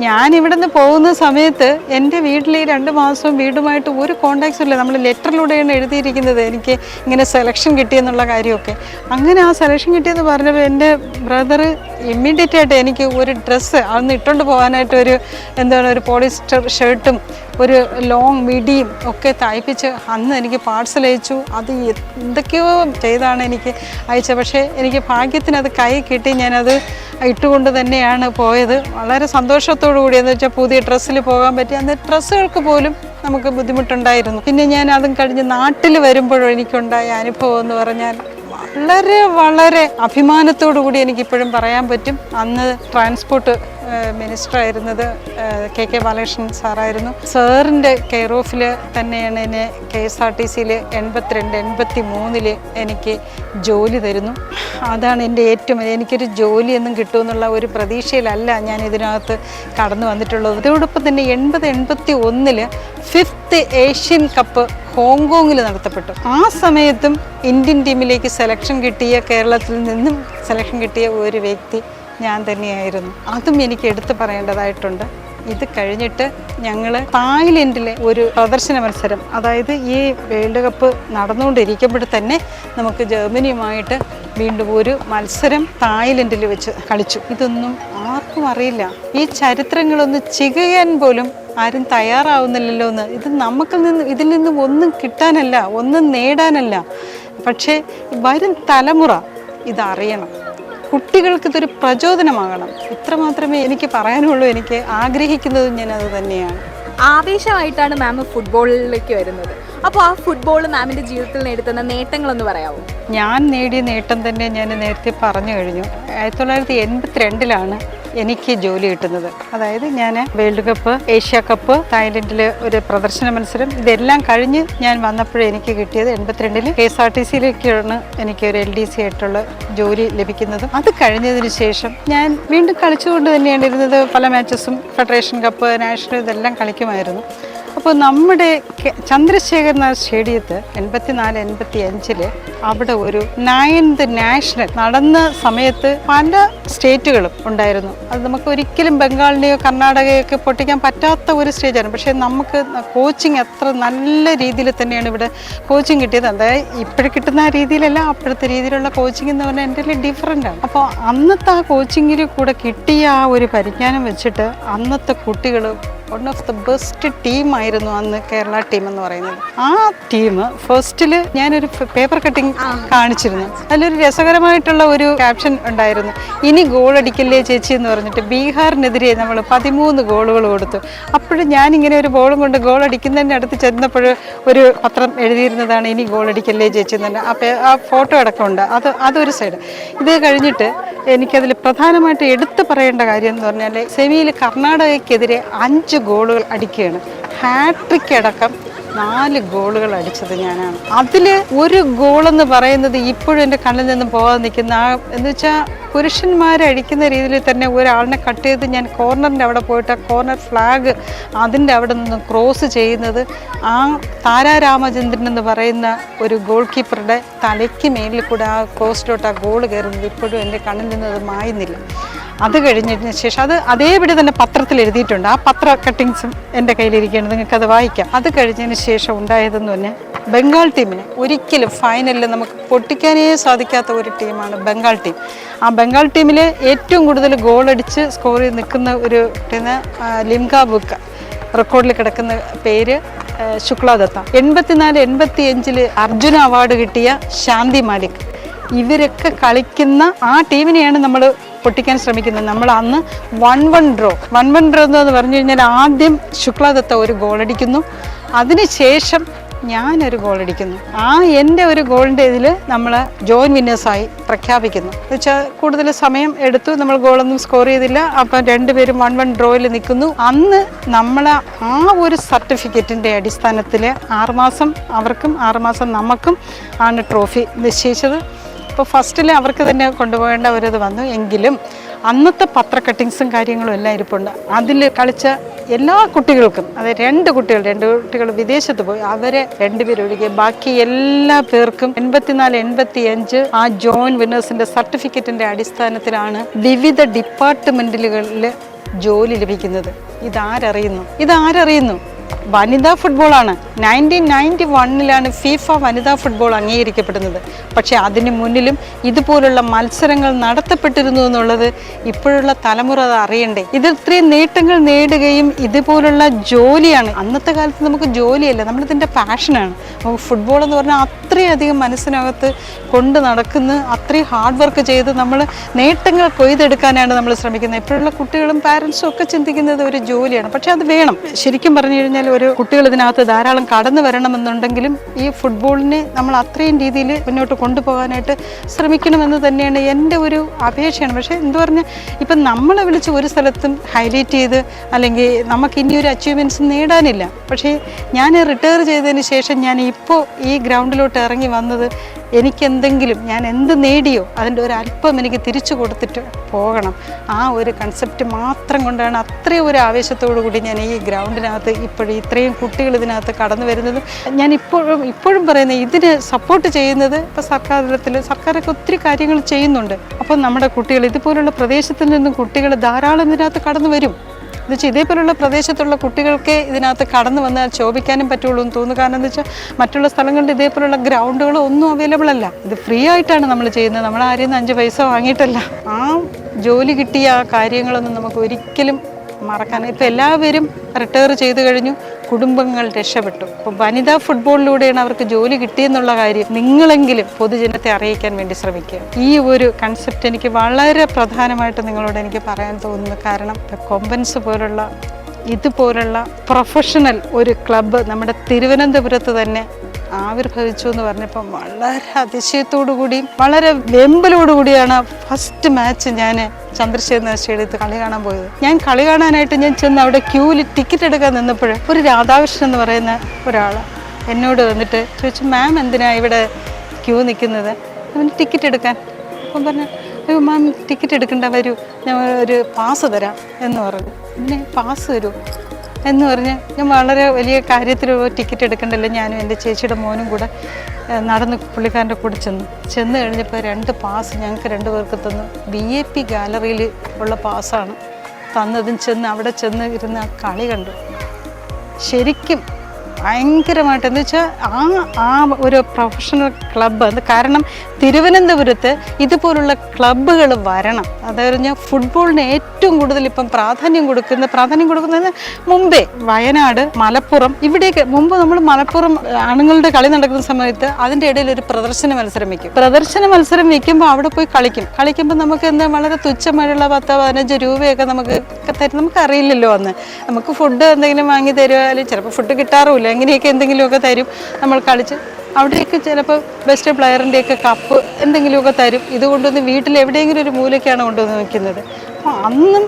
ഞാനിവിടെ നിന്ന് പോകുന്ന സമയത്ത് എൻ്റെ വീട്ടിൽ 2 മാസവും വീടുമായിട്ട് ഒരു കോണ്ടാക്ട്സും ഇല്ല. നമ്മൾ ലെറ്ററിലൂടെയാണ് എഴുതിയിരിക്കുന്നത് എനിക്ക് ഇങ്ങനെ സെലക്ഷൻ കിട്ടിയെന്നുള്ള കാര്യമൊക്കെ. അങ്ങനെ ആ സെലക്ഷൻ കിട്ടിയെന്ന് പറഞ്ഞപ്പോൾ എൻ്റെ ബ്രദർ ഇമ്മീഡിയറ്റ് ആയിട്ട് എനിക്ക് ഒരു ഡ്രസ്സ് അന്ന് ഇട്ടുകൊണ്ട് പോകാനായിട്ട് ഒരു പോളിസ്റ്റർ ഷർട്ടും ഒരു ലോങ് മിഡിയും ഒക്കെ തയ്പ്പിച്ച് അന്ന് എനിക്ക് പാഴ്സൽ അയച്ചു. അത് എന്തൊക്കെയോ ചെയ്താണ് എനിക്ക് അയച്ചത്. പക്ഷേ എനിക്ക് ഭാഗ്യത്തിന് അത് കൈ കിട്ടി. ഞാനത് ഇട്ടുകൊണ്ട് തന്നെയാണ് പോയത്. വളരെ സന്തോഷത്തോടു കൂടി. എന്ന് വെച്ചാൽ പുതിയ ഡ്രസ്സിൽ പോകാൻ പറ്റി. അന്ന് ഡ്രസ്സുകൾക്ക് പോലും നമുക്ക് ബുദ്ധിമുട്ടുണ്ടായിരുന്നു. പിന്നെ ഞാൻ അതും കഴിഞ്ഞ് നാട്ടിൽ വരുമ്പോഴും എനിക്കുണ്ടായ അനുഭവം എന്ന് പറഞ്ഞാൽ വളരെ വളരെ അഭിമാനത്തോടു കൂടി എനിക്കിപ്പോഴും പറയാൻ പറ്റും. അന്ന് ട്രാൻസ്പോർട്ട് മിനിസ്റ്റർ ആയിരുന്നത് KK ബാലകൃഷ്ണൻ സാറായിരുന്നു. സാറിൻ്റെ കെയർ ഓഫിൽ തന്നെയാണ് എന്നെ KSRTCയിൽ 82-83 എനിക്ക് ജോലി തരുന്നു. അതാണ് എൻ്റെ ഏറ്റവും എനിക്കൊരു ജോലിയൊന്നും കിട്ടുമെന്നുള്ള ഒരു പ്രതീക്ഷയിലല്ല ഞാൻ ഇതിനകത്ത് കടന്നു വന്നിട്ടുള്ളത്. അതോടൊപ്പം തന്നെ 80-81 5th ഏഷ്യൻ കപ്പ് ഹോങ്കോങ്ങിൽ നടത്തപ്പെട്ടു. ആ സമയത്തും ഇന്ത്യൻ ടീമിലേക്ക് സെലക്ഷൻ കിട്ടിയ, കേരളത്തിൽ നിന്നും സെലക്ഷൻ കിട്ടിയ ഒരു വ്യക്തി ഞാൻ തന്നെയായിരുന്നു. അതും എനിക്ക് എടുത്തു പറയേണ്ടതായിട്ടുണ്ട്. ഇത് കഴിഞ്ഞിട്ട് ഞങ്ങൾ തായ്ലൻഡിലെ ഒരു പ്രദർശന മത്സരം, അതായത് ഈ വേൾഡ് കപ്പ് നടന്നുകൊണ്ടിരിക്കുമ്പോൾ തന്നെ നമുക്ക് ജർമ്മനിയുമായിട്ട് വീണ്ടും ഒരു മത്സരം തായ്ലൻഡിൽ വെച്ച് കളിച്ചു. ഇതൊന്നും ആർക്കും അറിയില്ല. ഈ ചരിത്രങ്ങളൊന്ന് ചികയാൻ പോലും ആരും തയ്യാറാവുന്നില്ലല്ലോ എന്ന്. ഇതിൽ നിന്നും ഒന്നും കിട്ടാനല്ല, ഒന്നും നേടാനല്ല. പക്ഷേ വരും തലമുറ ഇതറിയണം. കുട്ടികൾക്ക് ഇതൊരു പ്രചോദനമാകണം. ഇത്ര മാത്രമേ എനിക്ക് പറയാനുള്ളൂ. എനിക്ക് ആഗ്രഹിക്കുന്നതും ഞാൻ അത് തന്നെയാണ്. ആവേശമായിട്ടാണ് മാം ഫുട്ബോളിലേക്ക് വരുന്നത്. അപ്പോൾ ആ ഫുട്ബോൾ മാമിൻ്റെ ജീവിതത്തിൽ നേടുന്ന നേട്ടങ്ങളൊന്ന് പറയാമോ? ഞാൻ നേടിയ നേട്ടം തന്നെ ഞാൻ നേരത്തെ പറഞ്ഞു കഴിഞ്ഞു. 1982 എനിക്ക് ജോലി കിട്ടുന്നത്. അതായത് ഞാൻ വേൾഡ് കപ്പ്, ഏഷ്യ കപ്പ്, തായ്ലൻഡിൽ ഒരു പ്രദർശന മത്സരം, ഇതെല്ലാം കഴിഞ്ഞ് ഞാൻ വന്നപ്പോഴേ എനിക്ക് കിട്ടിയത് 82-ൽ KSRTCയിലേക്കാണ് എനിക്ക് ഒരു LDC ആയിട്ടുള്ള ജോലി ലഭിക്കുന്നതും. അത് കഴിഞ്ഞതിന് ശേഷം ഞാൻ വീണ്ടും കളിച്ചുകൊണ്ട് തന്നെയാണ് ഇരുന്നത്. പല മാച്ചസും, ഫെഡറേഷൻ കപ്പ്, നാഷണൽ, ഇതെല്ലാം കളിക്കുമായിരുന്നു. അപ്പോൾ നമ്മുടെ ചന്ദ്രശേഖരനാഥ് സ്റ്റേഡിയത്ത് 84-85 അവിടെ ഒരു 9th നാഷണൽ നടന്ന സമയത്ത് പല സ്റ്റേറ്റുകളും ഉണ്ടായിരുന്നു. അത് നമുക്ക് ഒരിക്കലും ബംഗാളിനെയോ കർണാടകയൊക്കെ പൊട്ടിക്കാൻ പറ്റാത്ത ഒരു സ്റ്റേജാണ്. പക്ഷേ നമുക്ക് കോച്ചിങ് അത്ര നല്ല രീതിയിൽ തന്നെയാണ് ഇവിടെ കോച്ചിങ് കിട്ടിയത്. അതായത് ഇപ്പോഴും കിട്ടുന്ന ആ രീതിയിലല്ല, അപ്പോഴത്തെ രീതിയിലുള്ള കോച്ചിങ് എന്ന് പറഞ്ഞാൽ എൻ്റെ ഡിഫറൻ്റ് ആണ്. അപ്പോൾ അന്നത്തെ ആ കോച്ചിങ്ങിൽ കൂടെ കിട്ടിയ ആ ഒരു പരിജ്ഞാനം വെച്ചിട്ട് അന്നത്തെ കുട്ടികൾ വൺ ഓഫ് ദ ബെസ്റ്റ് ടീമായിരുന്നു അന്ന് കേരള ടീം എന്ന് പറയുന്നത്. ആ ടീം ഫസ്റ്റിൽ ഞാനൊരു പേപ്പർ കട്ടിങ് കാണിച്ചിരുന്നു. അതിലൊരു രസകരമായിട്ടുള്ള ഒരു ക്യാപ്ഷൻ ഉണ്ടായിരുന്നു, ഇനി ഗോൾ അടിക്കല്ലേ ചേച്ചി എന്ന് പറഞ്ഞിട്ട്. ബീഹാറിനെതിരെ നമ്മൾ 13 ഗോളുകൾ കൊടുത്തു. അപ്പോഴും ഞാനിങ്ങനെ ഒരു ബോളും കൊണ്ട് ഗോൾ അടിക്കുന്നതിൻ്റെ അടുത്ത് ചെന്നപ്പോൾ ഒരു പത്രം എഴുതിയിരുന്നതാണ്, ഇനി ഗോൾ അടിക്കല്ലേ ചേച്ചി എന്ന് പറഞ്ഞാൽ. ആ ഫോട്ടോ അടക്കമുണ്ട്. അതൊരു സൈഡ്. ഇത് കഴിഞ്ഞിട്ട് എനിക്കതിൽ പ്രധാനമായിട്ട് എടുത്തു പറയേണ്ട കാര്യം എന്ന് പറഞ്ഞാൽ സെമിയിൽ കർണാടകയ്ക്കെതിരെ 5 ഗോളുകൾ അടിക്കുകയാണ്. ഹാട്രിക് അടക്കം 4 ഗോളുകൾ അടിച്ചത് ഞാനാണ്. അതിൽ ഒരു ഗോളെന്ന് പറയുന്നത് ഇപ്പോഴും എൻ്റെ കണ്ണിൽ നിന്നും പോകാതെ നിൽക്കുന്ന എന്ന് വെച്ചാൽ പുരുഷന്മാരെ അടിക്കുന്ന രീതിയിൽ തന്നെ ഒരാളിനെ കട്ട് ചെയ്ത് ഞാൻ കോർണറിൻ്റെ അവിടെ പോയിട്ട് ആ കോർണർ ഫ്ലാഗ് അതിൻ്റെ അവിടെ നിന്ന് ക്രോസ് ചെയ്യുന്നത് ആ താരാ രാമചന്ദ്രൻ എന്ന് പറയുന്ന ഒരു ഗോൾ കീപ്പറുടെ തലയ്ക്ക് മേലിൽ കൂടെ ആ ക്രോസിലോട്ട് ആ ഗോൾ കയറുന്നത് ഇപ്പോഴും എൻ്റെ കണ്ണിൽ നിന്ന് അത് മായുന്നില്ല. അത് കഴിഞ്ഞതിന് ശേഷം അത് അതേപടി തന്നെ പത്രത്തിൽ എഴുതിയിട്ടുണ്ട്. ആ പത്ര കട്ടിങ്സും എൻ്റെ കയ്യിലിരിക്കുകയാണ്, നിങ്ങൾക്കത് വായിക്കാം. അത് കഴിഞ്ഞതിന് ശേഷം ഉണ്ടായതെന്ന് പറഞ്ഞാൽ ബംഗാൾ ടീമിന് ഒരിക്കലും ഫൈനലിൽ നമുക്ക് പൊട്ടിക്കാനേ സാധിക്കാത്ത ഒരു ടീമാണ് ബംഗാൾ ടീം. ആ ബംഗാൾ ടീമിൽ ഏറ്റവും കൂടുതൽ ഗോളടിച്ച് സ്കോർ ചെയ്ത് നിൽക്കുന്ന ഒരു ലിംഗ ബുക്ക, റെക്കോർഡിൽ കിടക്കുന്ന പേര് ശുക്ലാദത്ത. 84-85 അർജുന അവാർഡ് കിട്ടിയ ശാന്തി മാലിക്, ഇവരൊക്കെ കളിക്കുന്ന ആ ടീമിനെയാണ് നമ്മൾ പൊട്ടിക്കാൻ ശ്രമിക്കുന്നത്. നമ്മൾ അന്ന് 1-1 ഡ്രോ എന്ന് പറഞ്ഞു കഴിഞ്ഞാൽ ആദ്യം ശുക്ലാദത്ത ഒരു ഗോളടിക്കുന്നു, അതിനുശേഷം ഞാനൊരു ഗോളടിക്കുന്നു. ആ എൻ്റെ ഒരു ഗോളിൻ്റെ ഇതിൽ നമ്മൾ ജോയിൻറ്റ് വിന്നേഴ്സായി പ്രഖ്യാപിക്കുന്നു. എന്ന് വെച്ചാൽ കൂടുതൽ സമയം എടുത്തു, നമ്മൾ ഗോളൊന്നും സ്കോർ ചെയ്തില്ല. അപ്പം 2 പേരും 1-1 ഡ്രോയിൽ നിൽക്കുന്നു. അന്ന് നമ്മൾ ആ ഒരു സർട്ടിഫിക്കറ്റിൻ്റെ അടിസ്ഥാനത്തിൽ 6 മാസം അവർക്കും 6 മാസം നമുക്കും ആണ് ട്രോഫി നിശ്ചയിച്ചത്. അപ്പോൾ ഫസ്റ്റിൽ അവർക്ക് തന്നെ കൊണ്ടുപോകേണ്ട ഒരിത് വന്നു. എങ്കിലും അന്നത്തെ പത്ര കട്ടിങ്സും കാര്യങ്ങളും എല്ലാം ഇരിപ്പുണ്ട്. അതിൽ കളിച്ച എല്ലാ കുട്ടികൾക്കും, അതായത് 2 കുട്ടികൾ വിദേശത്ത് പോയി, അവരെ 2 പേരൊഴികെ ബാക്കി എല്ലാ പേർക്കും 84-85 ആ ജോയിൻറ്റ് വിന്നേഴ്സിൻ്റെ സർട്ടിഫിക്കറ്റിൻ്റെ അടിസ്ഥാനത്തിലാണ് വിവിധ ഡിപ്പാർട്ട്മെൻറ്റുകളിൽ ജോലി ലഭിക്കുന്നത്. ഇതാരറിയുന്നു? വനിതാ ഫുട്ബോളാണ്. 1991 ഫിഫ വനിതാ ഫുട്ബോൾ അംഗീകരിക്കപ്പെടുന്നത്. പക്ഷേ അതിന് മുന്നിലും ഇതുപോലുള്ള മത്സരങ്ങൾ നടത്തപ്പെട്ടിരുന്നു എന്നുള്ളത് ഇപ്പോഴുള്ള തലമുറ അത് അറിയണ്ടേ. ഇത് ഇത്രയും നേട്ടങ്ങൾ നേടുകയും ഇതുപോലുള്ള ജോലിയാണ്. അന്നത്തെ കാലത്ത് നമുക്ക് ജോലിയല്ല, നമ്മളിതിൻ്റെ പാഷനാണ്. ഫുട്ബോൾ എന്ന് പറഞ്ഞാൽ അത്രയധികം മനസ്സിനകത്ത് കൊണ്ട് നടക്കുന്ന, അത്രയും ഹാർഡ് വർക്ക് ചെയ്ത് നമ്മൾ നേട്ടങ്ങൾ കൊയ്തെടുക്കാനാണ് നമ്മൾ ശ്രമിക്കുന്നത്. ഇപ്പോഴുള്ള കുട്ടികളും പാരൻസും ഒക്കെ ചിന്തിക്കുന്നത് ഒരു ജോലിയാണ്. പക്ഷെ അത് വേണം. ശരിക്കും പറഞ്ഞു കഴിഞ്ഞാൽ ഒരു കുട്ടികൾ ഇതിനകത്ത് ധാരാളം കടന്നു വരണമെന്നുണ്ടെങ്കിലും ഈ ഫുട്ബോളിനെ നമ്മൾ അത്രയും രീതിയിൽ മുന്നോട്ട് കൊണ്ടുപോകാനായിട്ട് ശ്രമിക്കണമെന്ന് തന്നെയാണ് എൻ്റെ ഒരു അപേക്ഷയാണ്. പക്ഷേ എന്തു പറഞ്ഞാൽ ഇപ്പം നമ്മളെ വിളിച്ച് ഒരു സ്ഥലത്തും ഹൈലൈറ്റ് ചെയ്ത് അല്ലെങ്കിൽ നമുക്ക് ഇനിയൊരു അച്ചീവ്മെൻറ്റ്സ് നേടാനില്ല. പക്ഷേ ഞാൻ റിട്ടയർ ചെയ്തതിന് ശേഷം ഞാൻ ഇപ്പോൾ ഈ ഗ്രൗണ്ടിലോട്ട് ഇറങ്ങി വന്നത് എനിക്കെന്തെങ്കിലും ഞാൻ എന്ത് നേടിയോ അതിൻ്റെ ഒരു അല്പം എനിക്ക് തിരിച്ചു കൊടുത്തിട്ട് പോകണം. ആ ഒരു കൺസെപ്റ്റ് മാത്രം കൊണ്ടാണ് അത്രയും ഒരു ആവേശത്തോടു കൂടി ഞാൻ ഈ ഗ്രൗണ്ടിനകത്ത് ഇപ്പോഴും ഇത്രയും കുട്ടികൾ ഇതിനകത്ത് കടന്നു വരുന്നതും ഞാൻ ഇപ്പോഴും പറയുന്നത് ഇതിന് സപ്പോർട്ട് ചെയ്യുന്നത് ഇപ്പോൾ സർക്കാർ തലത്തിൽ സർക്കാരൊക്കെ ഒത്തിരി കാര്യങ്ങൾ ചെയ്യുന്നുണ്ട്. അപ്പം നമ്മുടെ കുട്ടികൾ ഇതുപോലുള്ള പ്രദേശത്തിൽ നിന്നും കുട്ടികൾ ധാരാളം ഇതിനകത്ത് കടന്നു വരും. എന്നുവെച്ചാൽ ഇതേപോലുള്ള പ്രദേശത്തുള്ള കുട്ടികൾക്ക് ഇതിനകത്ത് കടന്നു വന്നാൽ ശോഭിക്കാനും പറ്റുള്ളൂ എന്ന് തോന്നുന്നു. കാരണം എന്താ വെച്ചാൽ മറ്റുള്ള സ്ഥലങ്ങളിൽ ഇതേപോലുള്ള ഗ്രൗണ്ടുകൾ ഒന്നും അവൈലബിൾ അല്ല. ഇത് ഫ്രീ ആയിട്ടാണ് നമ്മൾ ചെയ്യുന്നത്. നമ്മൾ ആരെയും 5 പൈസ വാങ്ങിയിട്ടല്ല. ആ ജോലി കിട്ടിയ ആ കാര്യങ്ങളൊന്നും നമുക്ക് ഒരിക്കലും മറക്കാൻ. ഇപ്പോൾ എല്ലാവരും റിട്ടയർ ചെയ്ത് കഴിഞ്ഞു, കുടുംബങ്ങൾ രക്ഷപ്പെട്ടു. അപ്പോൾ വനിതാ ഫുട്ബോളിലൂടെയാണ് അവർക്ക് ജോലി കിട്ടിയെന്നുള്ള കാര്യം നിങ്ങളെങ്കിലും പൊതുജനത്തെ അറിയിക്കാൻ വേണ്ടി ശ്രമിക്കുക. ഈ ഒരു കൺസെപ്റ്റ് എനിക്ക് വളരെ പ്രധാനമായിട്ട് നിങ്ങളോട് എനിക്ക് പറയാൻ തോന്നുന്നു. കാരണം കൊമ്പൻസ് പോലുള്ള ഇതുപോലുള്ള പ്രൊഫഷണൽ ഒരു ക്ലബ്ബ് നമ്മുടെ തിരുവനന്തപുരത്ത് തന്നെ ആവിർഭവിച്ചു എന്ന് പറഞ്ഞപ്പം വളരെ അതിശയത്തോടു കൂടിയും വളരെ വെമ്പലോടുകൂടിയാണ് ഫസ്റ്റ് മാച്ച് ഞാൻ ചന്ദ്രശേഖരൻ സ്റ്റേഡിയത്തിൽ കളി കാണാൻ പോയത്. ഞാൻ കളി കാണാനായിട്ട് ഞാൻ ചെന്ന് അവിടെ ക്യൂവിൽ ടിക്കറ്റ് എടുക്കാൻ നിന്നപ്പോൾ ഒരു രാധാകൃഷ്ണൻ എന്ന് പറയുന്ന ഒരാൾ എന്നോട് വന്നിട്ട് ചോദിച്ചു, മാം എന്തിനാ ഇവിടെ ക്യൂ നിൽക്കുന്നത്? അവന് ടിക്കറ്റ് എടുക്കാൻ. അപ്പം പറഞ്ഞു, അയ്യോ മാം ടിക്കറ്റ് എടുക്കണ്ട, വരൂ, ഞാൻ ഒരു പാസ് തരാം എന്ന് പറഞ്ഞു. പിന്നെ പാസ് തരൂ എന്ന് പറഞ്ഞ് ഞാൻ വളരെ വലിയ കാര്യത്തിൽ ടിക്കറ്റ് എടുക്കണ്ടല്ലോ, ഞാനും എൻ്റെ ചേച്ചിയുടെ മോനും കൂടെ നടന്ന് പുള്ളിക്കാരൻ്റെ കൂടെ ചെന്ന് കഴിഞ്ഞപ്പോൾ 2 പാസ് ഞങ്ങൾക്ക് 2 പേർക്ക് തന്നു. VIP ഗാലറിയിൽ ഉള്ള പാസ്സാണ് തന്നതും അവിടെ ചെന്ന് ഇരുന്ന് ആ കളി കണ്ടു. ശരിക്കും ഭയങ്കരമായിട്ട് എന്ന് വെച്ചാൽ ആ ഒരു പ്രൊഫഷണൽ ക്ലബ്ബ് അത് കാരണം തിരുവനന്തപുരത്ത് ഇതുപോലുള്ള ക്ലബ്ബുകൾ വരണം. അതായത് ഞാൻ ഫുട്ബോളിന് ഏറ്റവും കൂടുതൽ ഇപ്പം പ്രാധാന്യം കൊടുക്കുന്നത് മുമ്പേ വയനാട്, മലപ്പുറം, ഇവിടെയൊക്കെ മുമ്പ് നമ്മൾ മലപ്പുറം ആണുങ്ങളുടെ കളി നടക്കുന്ന സമയത്ത് അതിൻ്റെ ഇടയിൽ ഒരു പ്രദർശന മത്സരം വയ്ക്കുമ്പോൾ അവിടെ പോയി കളിക്കുമ്പോൾ നമുക്ക് എന്താ വളരെ തുച്ഛമായിട്ടുള്ള 10-15 രൂപയൊക്കെ നമുക്ക് തരും. നമുക്കറിയില്ലല്ലോ അന്ന്. നമുക്ക് ഫുഡ് എന്തെങ്കിലും വാങ്ങി തരുമോ, അല്ലെങ്കിൽ ചിലപ്പോൾ ഫുഡ് കിട്ടാറുമില്ല, അങ്ങനെയൊക്കെ എന്തെങ്കിലുമൊക്കെ തരും. നമ്മൾ കളിച്ച് അവിടെയൊക്കെ ചിലപ്പോൾ ബെസ്റ്റ് പ്ലെയറിൻ്റെയൊക്കെ കപ്പ് എന്തെങ്കിലുമൊക്കെ തരും. ഇതുകൊണ്ടൊന്ന് വീട്ടിൽ എവിടെയെങ്കിലും ഒരു മൂലയ്ക്കാണ് കൊണ്ടുവന്ന് വയ്ക്കുന്നത്. അപ്പോൾ അന്നും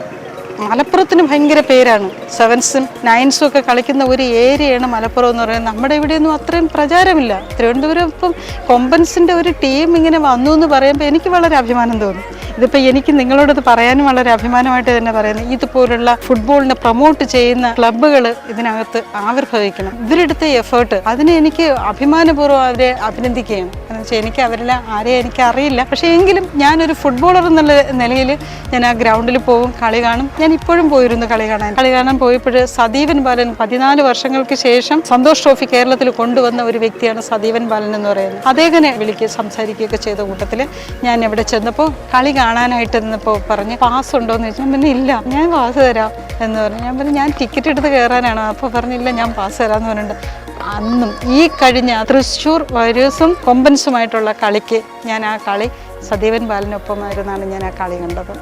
മലപ്പുറത്തിന് ഭയങ്കര പേരാണ്. 7s 9s ഒക്കെ കളിക്കുന്ന ഒരു ഏരിയയാണ് മലപ്പുറം എന്ന് പറയുന്നത്. നമ്മുടെ ഇവിടെയൊന്നും അത്രയും പ്രചാരമില്ല. തിരുവനന്തപുരം ഇപ്പം കൊമ്പൻസിൻ്റെ ഒരു ടീം ഇങ്ങനെ വന്നു എന്ന് പറയുമ്പോൾ എനിക്ക് വളരെ അഭിമാനം തോന്നി. ഇതിപ്പോൾ എനിക്ക് നിങ്ങളോടത് പറയാനും വളരെ അഭിമാനമായിട്ട് തന്നെ പറയുന്നത്, ഇതുപോലുള്ള ഫുട്ബോളിനെ പ്രൊമോട്ട് ചെയ്യുന്ന ക്ലബ്ബുകൾ ഇതിനകത്ത് ആവിർഭവിക്കണം. ഇവരെടുത്ത എഫേർട്ട് അതിനെ എനിക്ക് അഭിമാനപൂർവ്വം അവരെ അഭിനന്ദിക്കുകയാണ്. എന്ന് വെച്ചാൽ എനിക്ക് അവരെല്ലാം ആരെയും എനിക്ക് അറിയില്ല, പക്ഷേ എങ്കിലും ഞാനൊരു ഫുട്ബോളർ എന്നുള്ള നിലയിൽ ഞാൻ ആ ഗ്രൗണ്ടിൽ പോകും, കളി കാണും. ഞാൻ ഇപ്പോഴും പോയിരുന്നു കളി കാണാൻ പോയപ്പോൾ സദീവൻ ബാലൻ 14 വർഷങ്ങൾക്ക് ശേഷം സന്തോഷ് ട്രോഫി കേരളത്തിൽ കൊണ്ടുവന്ന ഒരു വ്യക്തിയാണ് സദീവൻ ബാലൻ എന്ന് പറയുന്നത്. അദ്ദേഹത്തിനെ സംസാരിക്കുകയൊക്കെ ചെയ്ത കൂട്ടത്തിൽ ഞാൻ ഇവിടെ ചെന്നപ്പോൾ കളി കാണാനായിട്ട് നിന്നപ്പോൾ പറഞ്ഞ് പാസ് ഉണ്ടോ എന്ന് ചോദിച്ചാൽ പിന്നെ ഇല്ല, ഞാൻ പാസ് തരാം എന്ന് പറഞ്ഞു. ഞാൻ പറഞ്ഞു ഞാൻ ടിക്കറ്റ് എടുത്ത് കയറാനാണ്. അപ്പോൾ പറഞ്ഞില്ല, ഞാൻ പാസ് തരാമെന്ന് പറഞ്ഞിട്ടുണ്ട്. അന്നും ഈ കഴിഞ്ഞ തൃശ്ശൂർ വൈരേഴ്സും കൊമ്പൻസുമായിട്ടുള്ള കളിക്ക് ഞാൻ ആ കളി സദീവൻ ബാലനൊപ്പമായിരുന്നാണ് ഞാൻ ആ കളി കണ്ടത്.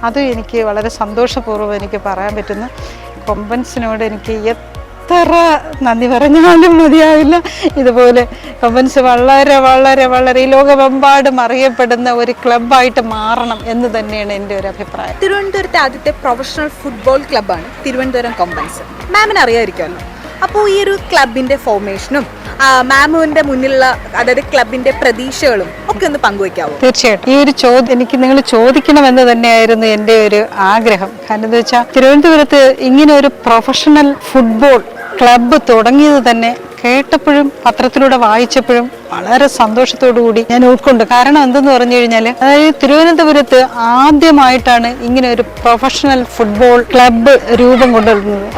അത് എനിക്ക് വളരെ സന്തോഷപൂർവ്വം എനിക്ക് പറയാൻ പറ്റുന്നു. കൊമ്പൻസിനോട് എനിക്ക് എത്ര നന്ദി പറഞ്ഞാലും മതിയാവില്ല. ഇതുപോലെ കൊമ്പൻസ് വളരെ വളരെ വളരെ ഈ ലോകമെമ്പാടും അറിയപ്പെടുന്ന ഒരു ക്ലബ്ബായിട്ട് മാറണം എന്ന് തന്നെയാണ് എൻ്റെ ഒരു അഭിപ്രായം. തിരുവനന്തപുരത്തെ ആദ്യത്തെ പ്രൊഫഷണൽ ഫുട്ബോൾ ക്ലബ്ബാണ് തിരുവനന്തപുരം കൊമ്പൻസ്. മാമിന് അറിയാമായിരിക്കുമല്ലോ. അപ്പോൾ ഈ ഒരു ക്ലബിൻ്റെ ഫോർമേഷനും മാമുവിൻ്റെ മുന്നിലുള്ള അതായത് ക്ലബിൻ്റെ പ്രതീക്ഷകളും ഒക്കെ ഒന്ന് പങ്കുവയ്ക്കാവോ? തീർച്ചയായിട്ടും. ഈ ഒരു ചോദ്യം എനിക്ക് നിങ്ങൾ ചോദിക്കണമെന്ന് തന്നെയായിരുന്നു എൻ്റെ ഒരു ആഗ്രഹം. കാരണം എന്താ വെച്ചാൽ തിരുവനന്തപുരത്ത് ഇങ്ങനെ ഒരു പ്രൊഫഷണൽ ഫുട്ബോൾ ക്ലബ്ബ് തുടങ്ങിയത് തന്നെ കേട്ടപ്പോഴും പത്രത്തിലൂടെ വായിച്ചപ്പോഴും വളരെ സന്തോഷത്തോടു കൂടി ഞാൻ ഉൾക്കൊണ്ടു. കാരണം എന്തെന്ന് പറഞ്ഞു കഴിഞ്ഞാൽ, അതായത് തിരുവനന്തപുരത്ത് ആദ്യമായിട്ടാണ് ഇങ്ങനെ ഒരു പ്രൊഫഷണൽ ഫുട്ബോൾ ക്ലബ്ബ് രൂപം കൊണ്ടുവരുന്നത്.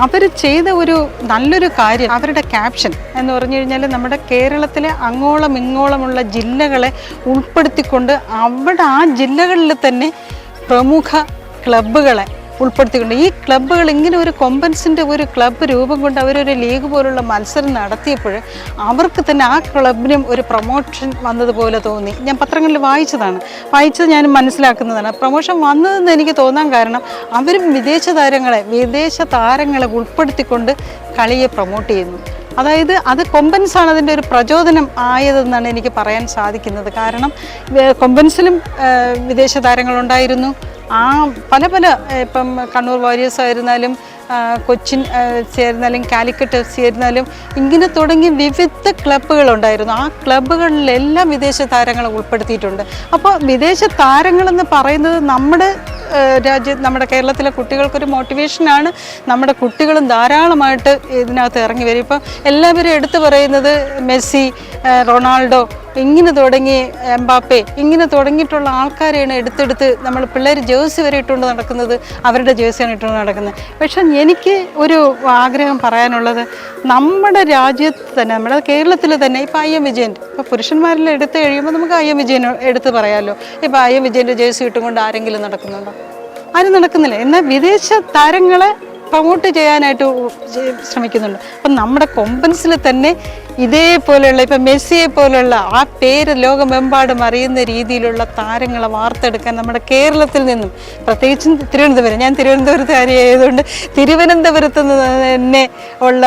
അവർ ചെയ്ത ഒരു നല്ലൊരു കാര്യം, അവരുടെ ക്യാപ്ഷൻ എന്ന് പറഞ്ഞു കഴിഞ്ഞാൽ നമ്മുടെ കേരളത്തിലെ അങ്ങോളം ഇങ്ങോളമുള്ള ജില്ലകളെ ഉൾപ്പെടുത്തിക്കൊണ്ട് അവിടെ ആ ജില്ലകളിൽ തന്നെ പ്രമുഖ ക്ലബ്ബുകളെ ഉൾപ്പെടുത്തിക്കൊണ്ട് ഈ ക്ലബ്ബുകൾ ഇങ്ങനെ ഒരു കൊമ്പൻസിൻ്റെ ഒരു ക്ലബ്ബ് രൂപം കൊണ്ട് അവരൊരു ലീഗ് പോലുള്ള മത്സരം നടത്തിയപ്പോൾ അവർക്ക് തന്നെ ആ ക്ലബിനും ഒരു പ്രൊമോഷൻ വന്നതുപോലെ തോന്നി. ഞാൻ പത്രങ്ങളിൽ വായിച്ചത് ഞാൻ മനസ്സിലാക്കുന്നതാണ്. പ്രൊമോഷൻ വന്നതെന്ന് എനിക്ക് തോന്നാൻ കാരണം അവരും വിദേശ താരങ്ങളെ ഉൾപ്പെടുത്തിക്കൊണ്ട് കളിയെ പ്രൊമോട്ട് ചെയ്യുന്നു. അതായത് അത് കൊമ്പൻസാണ് അതിൻ്റെ ഒരു പ്രചോദനം ആയതെന്നാണ് എനിക്ക് പറയാൻ സാധിക്കുന്നത്. കാരണം കൊമ്പൻസിലും വിദേശ താരങ്ങളുണ്ടായിരുന്നു. പല ഇപ്പം കണ്ണൂർ വാരിയേഴ്സ് ആയിരുന്നാലും കൊച്ചിൻ ചേർന്നാലും കാലിക്കറ്റ് FC ആയിരുന്നാലും ഇങ്ങനെ തുടങ്ങി വിവിധ ക്ലബ്ബുകളുണ്ടായിരുന്നു. ആ ക്ലബ്ബുകളിലെല്ലാം വിദേശ താരങ്ങളെ ഉൾപ്പെടുത്തിയിട്ടുണ്ട്. അപ്പോൾ വിദേശ താരങ്ങളെന്ന് പറയുന്നത് നമ്മുടെ നമ്മുടെ കേരളത്തിലെ കുട്ടികൾക്കൊരു മോട്ടിവേഷനാണ്. നമ്മുടെ കുട്ടികളും ധാരാളമായിട്ട് ഇതിനകത്ത് ഇറങ്ങി വരും. ഇപ്പം എല്ലാവരും എടുത്തു പറയുന്നത് മെസ്സി, റൊണാൾഡോ, ഇങ്ങനെ തുടങ്ങി എംബാപ്പെ, ഇങ്ങനെ തുടങ്ങിയിട്ടുള്ള ആൾക്കാരെയാണ് എടുത്തെടുത്ത് നമ്മൾ പിള്ളേർ ജേഴ്സി വരെ ഇട്ടുകൊണ്ട് നടക്കുന്നത്, അവരുടെ ജേഴ്സിയാണ് ഇട്ടുകൊണ്ട് നടക്കുന്നത്. പക്ഷെ എനിക്ക് ഒരു ആഗ്രഹം പറയാനുള്ളത്, നമ്മുടെ രാജ്യത്ത് തന്നെ നമ്മുടെ കേരളത്തിൽ തന്നെ ഇപ്പോൾ IM വിജയൻ, ഇപ്പോൾ പുരുഷന്മാരിൽ എടുത്ത് കഴിയുമ്പോൾ നമുക്ക് IM വിജയൻ എടുത്ത് പറയാമല്ലോ. ഇപ്പോൾ IM വിജയൻ്റെ ജേഴ്സി ഇട്ടുകൊണ്ട് ആരെങ്കിലും നടക്കുന്നുണ്ടോ? ആരും നടക്കുന്നില്ല. എന്നാൽ വിദേശ താരങ്ങളെ പ്രൊമോട്ട് ചെയ്യാനായിട്ട് ശ്രമിക്കുന്നുണ്ട്. അപ്പം നമ്മുടെ കൊമ്പൻസിൽ തന്നെ ഇതേപോലെയുള്ള ഇപ്പം മെസ്സിയെ പോലുള്ള ആ പേര് ലോകമെമ്പാടും അറിയുന്ന രീതിയിലുള്ള താരങ്ങളെ വാർത്തെടുക്കാൻ നമ്മുടെ കേരളത്തിൽ നിന്നും, പ്രത്യേകിച്ചും തിരുവനന്തപുരം, ഞാൻ തിരുവനന്തപുരത്തുകാരിയായതുകൊണ്ട് തിരുവനന്തപുരത്ത് നിന്ന് തന്നെ ഉള്ള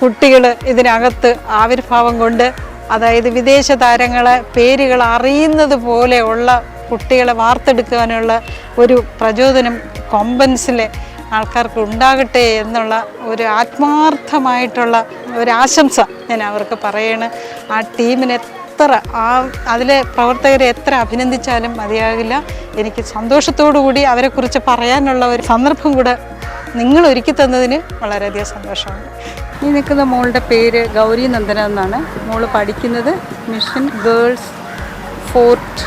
കുട്ടികൾ ഇതിനകത്ത് ആവിർഭാവം കൊണ്ട്, അതായത് വിദേശ താരങ്ങളെ പേരുകൾ അറിയുന്നത് പോലെയുള്ള കുട്ടികളെ വാർത്തെടുക്കാനുള്ള ഒരു പ്രചോദനം കൊമ്പൻസിലെ ആൾക്കാർക്ക് ഉണ്ടാകട്ടെ എന്നുള്ള ഒരു ആത്മാർത്ഥമായിട്ടുള്ള ഒരു ആശംസ ഞാൻ അവർക്ക് പറയണ്. ആ ടീമിനെ അതിലെ പ്രവർത്തകരെ എത്ര അഭിനന്ദിച്ചാലും മതിയാകില്ല. എനിക്ക് സന്തോഷത്തോടു കൂടി അവരെക്കുറിച്ച് പറയാനുള്ള ഒരു സന്ദർഭം കൂടെ നിങ്ങൾ ഒരുക്കി തന്നതിന് വളരെയധികം സന്തോഷമുണ്ട്. ഈ നിൽക്കുന്ന മോളുടെ പേര് ഗൗരി നന്ദന എന്നാണ്. മോള് പഠിക്കുന്നത് മിഷൻ ഗേൾസ് ഫോർട്ട്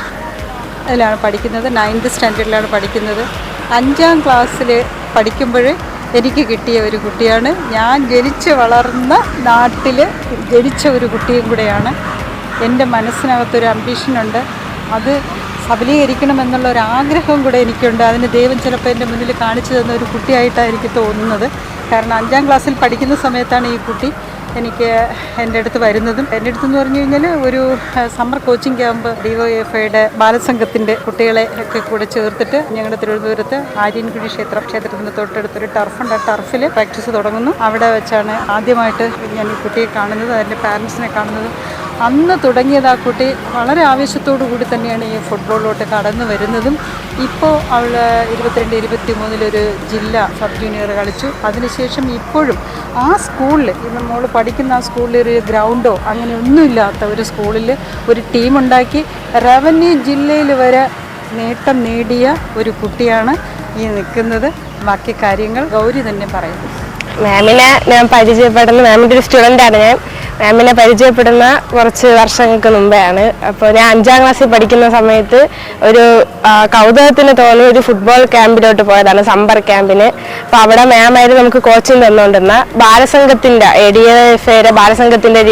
അതിലാണ് പഠിക്കുന്നത്. 9th സ്റ്റാൻഡേർഡിലാണ് പഠിക്കുന്നത്. 5ാം ക്ലാസ്സിൽ പഠിക്കുമ്പോൾ എനിക്ക് കിട്ടിയ ഒരു കുട്ടിയാണ്. ഞാൻ ജനിച്ച് വളർന്ന നാട്ടിൽ ജനിച്ച ഒരു കുട്ടിയും കൂടെയാണ്. എൻ്റെ മനസ്സിനകത്തൊരു അംബിഷനുണ്ട്, അത് സബലീകരിക്കണമെന്നുള്ള ഒരു ആഗ്രഹവും കൂടെ എനിക്കുണ്ട്. അതിന് ദൈവം ചിലപ്പോൾ എൻ്റെ മുന്നിൽ കാണിച്ചു തന്ന ഒരു കുട്ടിയായിട്ടാണ് എനിക്ക് തോന്നുന്നത്. കാരണം 5ാം ക്ലാസ്സിൽ പഠിക്കുന്ന സമയത്താണ് ഈ കുട്ടി എനിക്ക് എൻ്റെ അടുത്ത് വരുന്നതും. എൻ്റെ അടുത്തെന്ന് പറഞ്ഞു കഴിഞ്ഞാൽ ഒരു സമ്മർ കോച്ചിങ് ക്യാമ്പ് DYFIയുടെ ബാലസംഘത്തിൻ്റെ കുട്ടികളെ ഒക്കെ കൂടെ ചേർത്തിട്ട് ഞങ്ങളുടെ തിരുവനന്തപുരത്ത് ആര്യൻകുഴി ക്ഷേത്രത്തിന് തൊട്ടടുത്തൊരു ടർഫുണ്ട്. ആ ടർഫിൽ പ്രാക്ടീസ് തുടങ്ങുന്നു. അവിടെ വെച്ചാണ് ആദ്യമായിട്ട് ഞാൻ ഈ കുട്ടിയെ കാണുന്നത്, അതിൻ്റെ പാരൻസിനെ കാണുന്നത്. അന്ന് തുടങ്ങിയത് ആ കുട്ടി വളരെ ആവേശത്തോടു കൂടി തന്നെയാണ് ഈ ഫുട്ബോളിലോട്ട് കടന്നു വരുന്നതും. ഇപ്പോൾ അവൾ 22-23 ജില്ല സബ് ജൂനിയർ കളിച്ചു. അതിനുശേഷം ഇപ്പോഴും ആ സ്കൂളിൽ, ഇന്ന് മോൾ പഠിക്കുന്ന ആ സ്കൂളിൽ ഒരു ഗ്രൗണ്ടോ അങ്ങനെ ഒന്നുമില്ലാത്ത ഒരു സ്കൂളിൽ ഒരു ടീമുണ്ടാക്കി റവന്യൂ ജില്ലയിൽ വരെ നേട്ടം നേടിയ ഒരു കുട്ടിയാണ് ഈ നിൽക്കുന്നത്. ബാക്കി കാര്യങ്ങൾ ഗൗരി തന്നെ പറയുന്നു. മാമിനെ ഞാൻ പരിചയപ്പെടുന്ന, മാമിൻ്റെ ഒരു സ്റ്റുഡൻ്റാണ് ഞാൻ. മാമിനെ പരിചയപ്പെടുന്ന കുറച്ച് വർഷങ്ങൾക്ക് മുമ്പെയാണ്. അപ്പോൾ ഞാൻ 5ാം ക്ലാസ്സിൽ പഠിക്കുന്ന സമയത്ത് ഒരു കൗതുകത്തിന് തോന്നി ഒരു ഫുട്ബോൾ ക്യാമ്പിലോട്ട് പോയതാണ്, സമ്മർ ക്യാമ്പിന്. അപ്പോൾ അവിടെ മാമായിരുന്നു നമുക്ക് കോച്ചിങ് തന്നുകൊണ്ടിരുന്ന. ബാലസംഘത്തിൻ്റെ DYFIയുടെ ബാലസംഘത്തിൻ്റെ